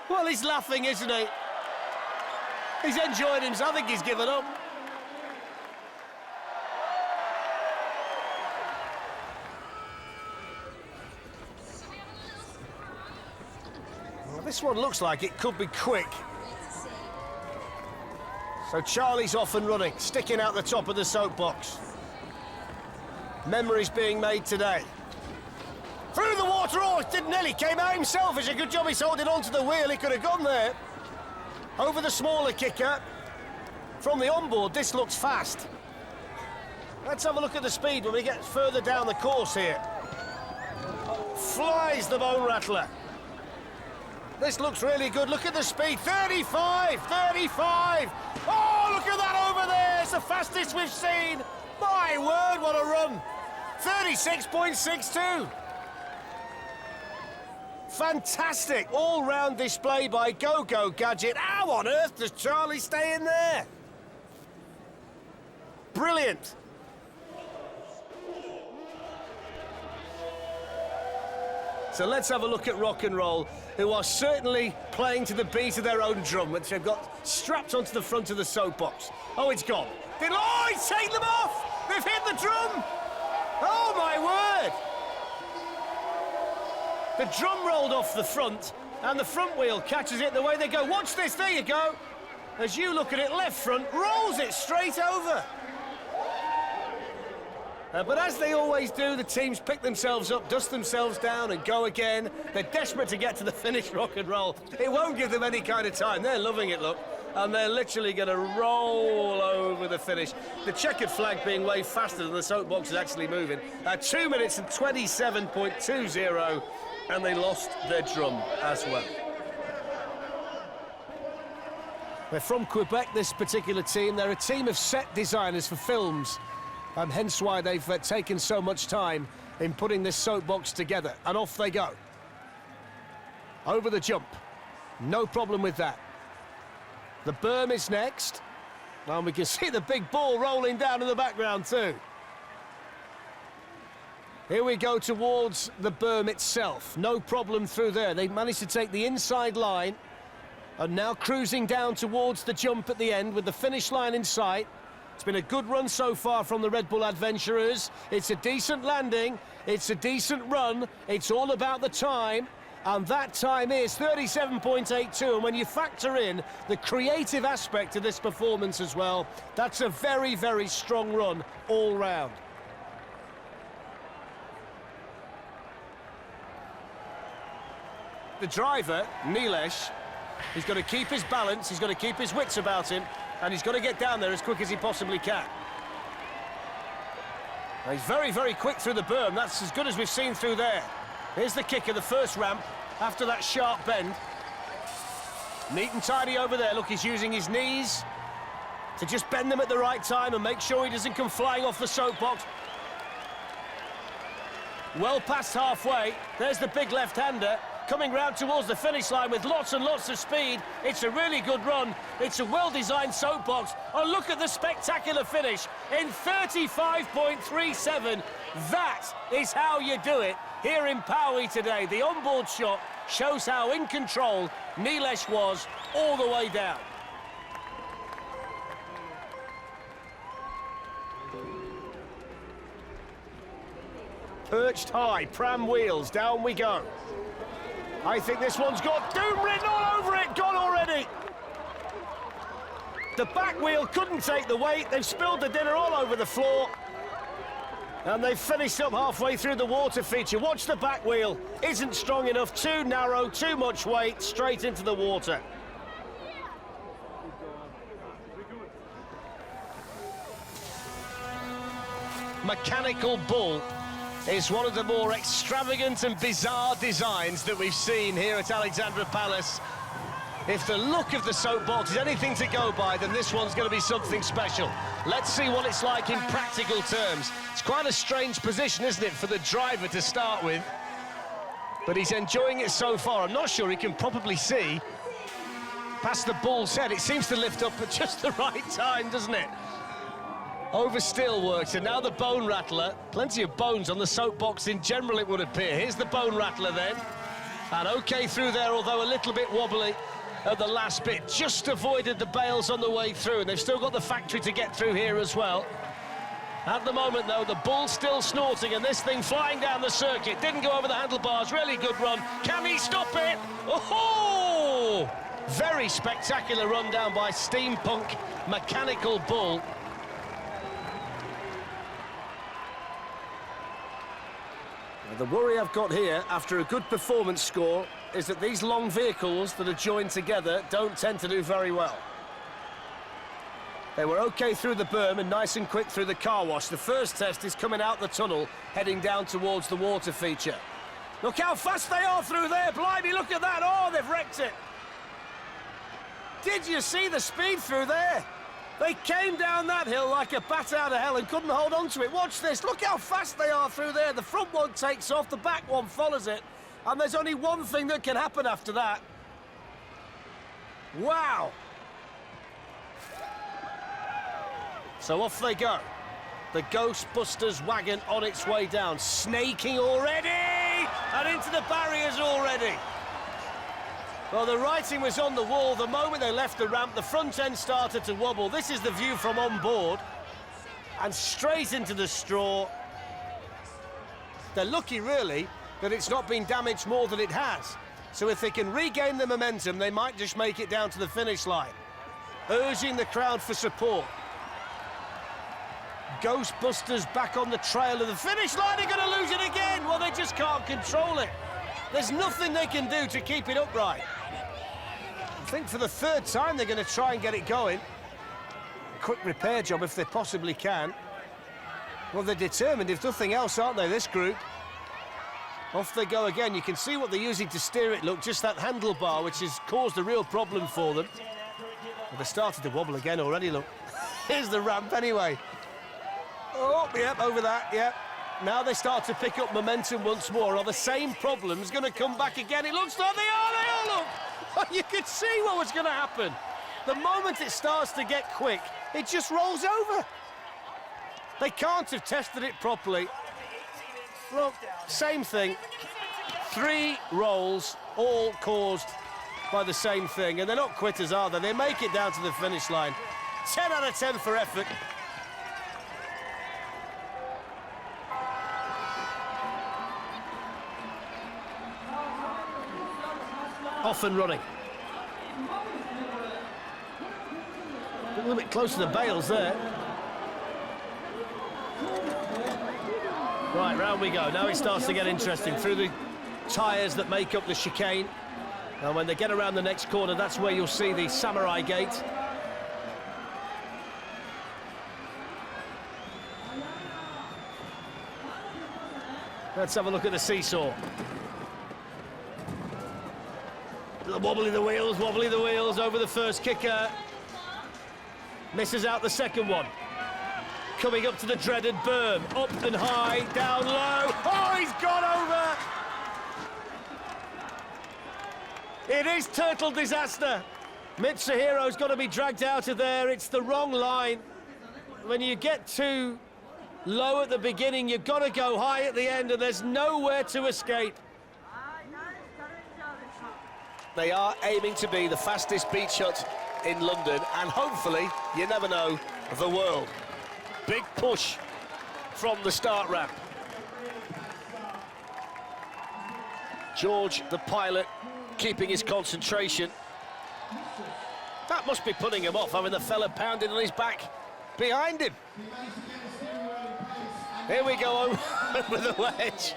Well, he's laughing, isn't he? He's enjoying himself. I think he's given up. Well, this one looks like it could be quick. So Charlie's off and running, sticking out the top of the soapbox. Memories being made today. Through the water, oh, it didn't nearly came out himself. It's a good job he's holding onto the wheel. He could have gone there. Over the smaller kicker. From the onboard, this looks fast. Let's have a look at the speed when we get further down the course here. Flies the bone rattler. This looks really good. Look at the speed. 35, 35. Oh, look at that over there. It's the fastest we've seen. My word, what a run. 36.62. Fantastic all-round display by Go Gadget. How on earth does Charlie stay in there? Brilliant. So let's have a look at Rock and Roll, who are certainly playing to the beat of their own drum, which they've got strapped onto the front of the soapbox. Oh, it's gone. Oh, he's taken them off! They've hit the drum! Oh, my word! The drum rolled off the front, and the front wheel catches it the way they go. Watch this, there you go. As you look at it, left front rolls it straight over. But as they always do, the teams pick themselves up, dust themselves down and go again. They're desperate to get to the finish, Rock and Roll. It won't give them any kind of time. They're loving it, look. And they're literally going to roll over the finish. The checkered flag being way faster than the soapbox is actually moving. 2 minutes and 27.20, and they lost their drum as well. They're from Quebec, this particular team. They're a team of set designers for films. And hence why they've taken so much time in putting this soapbox together. And off they go. Over the jump. No problem with that. The berm is next. And we can see the big ball rolling down in the background too. Here we go towards the berm itself. No problem through there. They've managed to take the inside line. And now cruising down towards the jump at the end with the finish line in sight. It's been a good run so far from the Red Bull adventurers. It's a decent landing. It's a decent run. It's all about the time. And that time is 37.82. And when you factor in the creative aspect of this performance as well, that's a very, very strong run all round. The driver, Nilesh, he's got to keep his balance. He's got to keep his wits about him. And he's got to get down there as quick as he possibly can. He's very, very quick through the berm. That's as good as we've seen through there. Here's the kicker, the first ramp, after that sharp bend. Neat and tidy over there. Look, he's using his knees to just bend them at the right time and make sure he doesn't come flying off the soapbox. Well past halfway. There's the big left-hander. Coming round towards the finish line with lots and lots of speed. It's a really good run. It's a well-designed soapbox. Oh, look at the spectacular finish in 35.37. That is how you do it here in Paris today. The onboard shot shows how in control Nilesh was all the way down. Perched high, pram wheels, down we go. I think this one's got doom written all over it, gone already. The back wheel couldn't take the weight. They've spilled the dinner all over the floor. And they've finished up halfway through the water feature. Watch the back wheel. Isn't strong enough, too narrow, too much weight, straight into the water. Mechanical Bull is one of the more extravagant and bizarre designs that we've seen here at Alexandra Palace. If the look of the soapbox is anything to go by, then this one's going to be something special. Let's see what it's like in practical terms. It's quite a strange position, isn't it, for the driver to start with? But he's enjoying it so far. I'm not sure he can probably see past the bull's head. It seems to lift up at just the right time, doesn't it? Over still works, and now the bone rattler. Plenty of bones on the soapbox in general, it would appear. Here's the bone rattler then. And okay through there, although a little bit wobbly at the last bit. Just avoided the bales on the way through, and they've still got the factory to get through here as well. At the moment, though, the bull's still snorting, and this thing flying down the circuit. Didn't go over the handlebars, really good run. Can he stop it? Oh! Very spectacular run down by Steampunk Mechanical Bull. The worry I've got here, after a good performance score, is that these long vehicles that are joined together don't tend to do very well. They were okay through the berm and nice and quick through the car wash. The first test is coming out the tunnel, heading down towards the water feature. Look how fast they are through there, blimey, look at that. Oh, they've wrecked it. Did you see the speed through there? They came down that hill like a bat out of hell and couldn't hold on to it. Watch this, look how fast they are through there. The front one takes off, the back one follows it, and there's only one thing that can happen after that. Wow. So off they go. The Ghostbusters wagon on its way down, snaking already, and into the barriers already. Well, the writing was on the wall. The moment they left the ramp, the front end started to wobble. This is the view from on board. And straight into the straw. They're lucky, really, that it's not been damaged more than it has. So if they can regain the momentum, they might just make it down to the finish line. Urging the crowd for support. Ghostbusters back on the trail of the finish line. They're going to lose it again. Well, they just can't control it. There's nothing they can do to keep it upright. I think for the third time they're going to try and get it going. Quick repair job if they possibly can. Well, they're determined, if nothing else, aren't they, this group? Off they go again. You can see what they're using to steer it, look, just that handlebar, which has caused a real problem for them. Well, they started to wobble again already, look. Here's the ramp anyway. Oh, yep, over that, yep. Now they start to pick up momentum once more. Are the same problems going to come back again? It looks like they all look. You could see what was going to happen. The moment it starts to get quick, it just rolls over. They can't have tested it properly. Look, same thing. 3 rolls, all caused by the same thing. And they're not quitters, are they? They make it down to the finish line. 10 out of 10 for effort. Off and running. A little bit close to the bales there. Right, round we go. Now it starts to get interesting. Through the tyres that make up the chicane. And when they get around the next corner, that's where you'll see the Samurai Gate. Let's have a look at the seesaw. Wobbly the wheels over the first kicker. Misses out the second one. Coming up to the dreaded berm. Up and high, down low. Oh, he's gone over! It is total disaster. Mitsuhiro's got to be dragged out of there. It's the wrong line. When you get too low at the beginning, you've got to go high at the end, and there's nowhere to escape. They are aiming to be the fastest beach hut in London, and hopefully, you never know, the world. Big push from the start ramp. George, the pilot, keeping his concentration. That must be putting him off, having the fella pounding on his back behind him. Here we go over the wedge.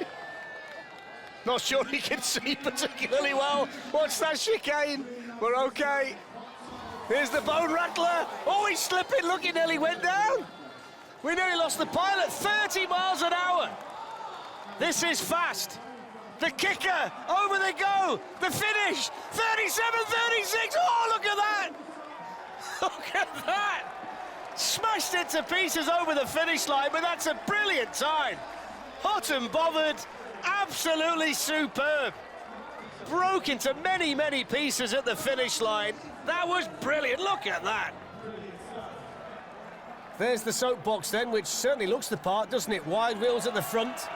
Not sure he can see particularly well. What's that chicane? We're okay. Here's the bone rattler. Oh, he's slipping. Look, he nearly went down. We nearly lost the pilot. 30 miles an hour. This is fast. The kicker. Over they go. The finish. 37, 36. Oh, look at that. Look at that. Smashed it to pieces over the finish line, but that's a brilliant time. Hot and bothered. Absolutely superb. Broke into many, many pieces at the finish line. That was brilliant. Look at that. There's the soapbox then, which certainly looks the part, doesn't it? Wide wheels at the front.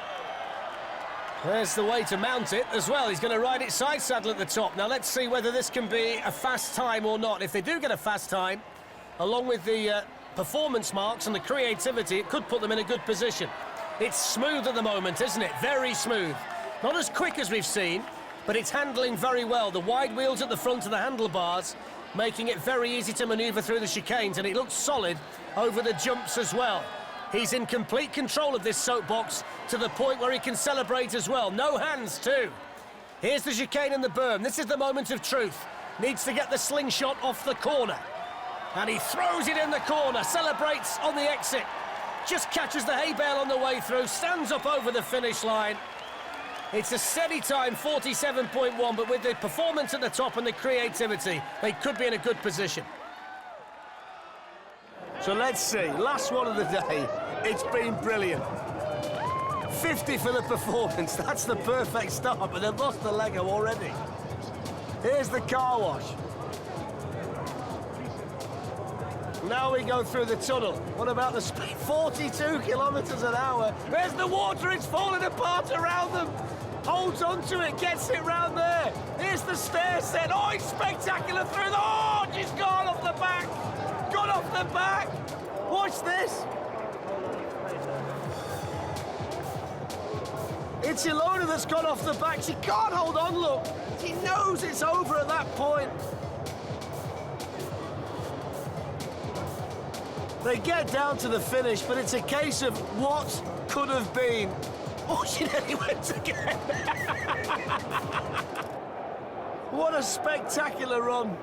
There's the way to mount it as well. He's going to ride it side saddle at the top. Now let's see whether this can be a fast time or not. If they do get a fast time, along with the performance marks and the creativity, it could put them in a good position. It's smooth at the moment, isn't it? Very smooth. Not as quick as we've seen, but it's handling very well. The wide wheels at the front of the handlebars, making it very easy to manoeuvre through the chicanes, and it looks solid over the jumps as well. He's in complete control of this soapbox to the point where he can celebrate as well. No hands, too. Here's the chicane and the berm. This is the moment of truth. Needs to get the slingshot off the corner. And he throws it in the corner, celebrates on the exit. Just catches the hay bale on the way through, stands up over the finish line. It's a steady time, 47.1, but with the performance at the top and the creativity, they could be in a good position. So let's see, last one of the day, it's been brilliant. 50 for the performance, that's the perfect start, but they've lost the Lego already. Here's the car wash. Now we go through the tunnel. What about the speed? 42 kilometers an hour. There's the water, it's falling apart around them. Holds onto it, gets it round there. Here's the stair set. Oh, it's spectacular through the... Oh, she's gone off the back. Gone off the back. Watch this. It's Ilona that's gone off the back. She can't hold on, look. She knows it's over at that point. They get down to the finish, but it's a case of what could have been. Oh, she nearly went again. What a spectacular run.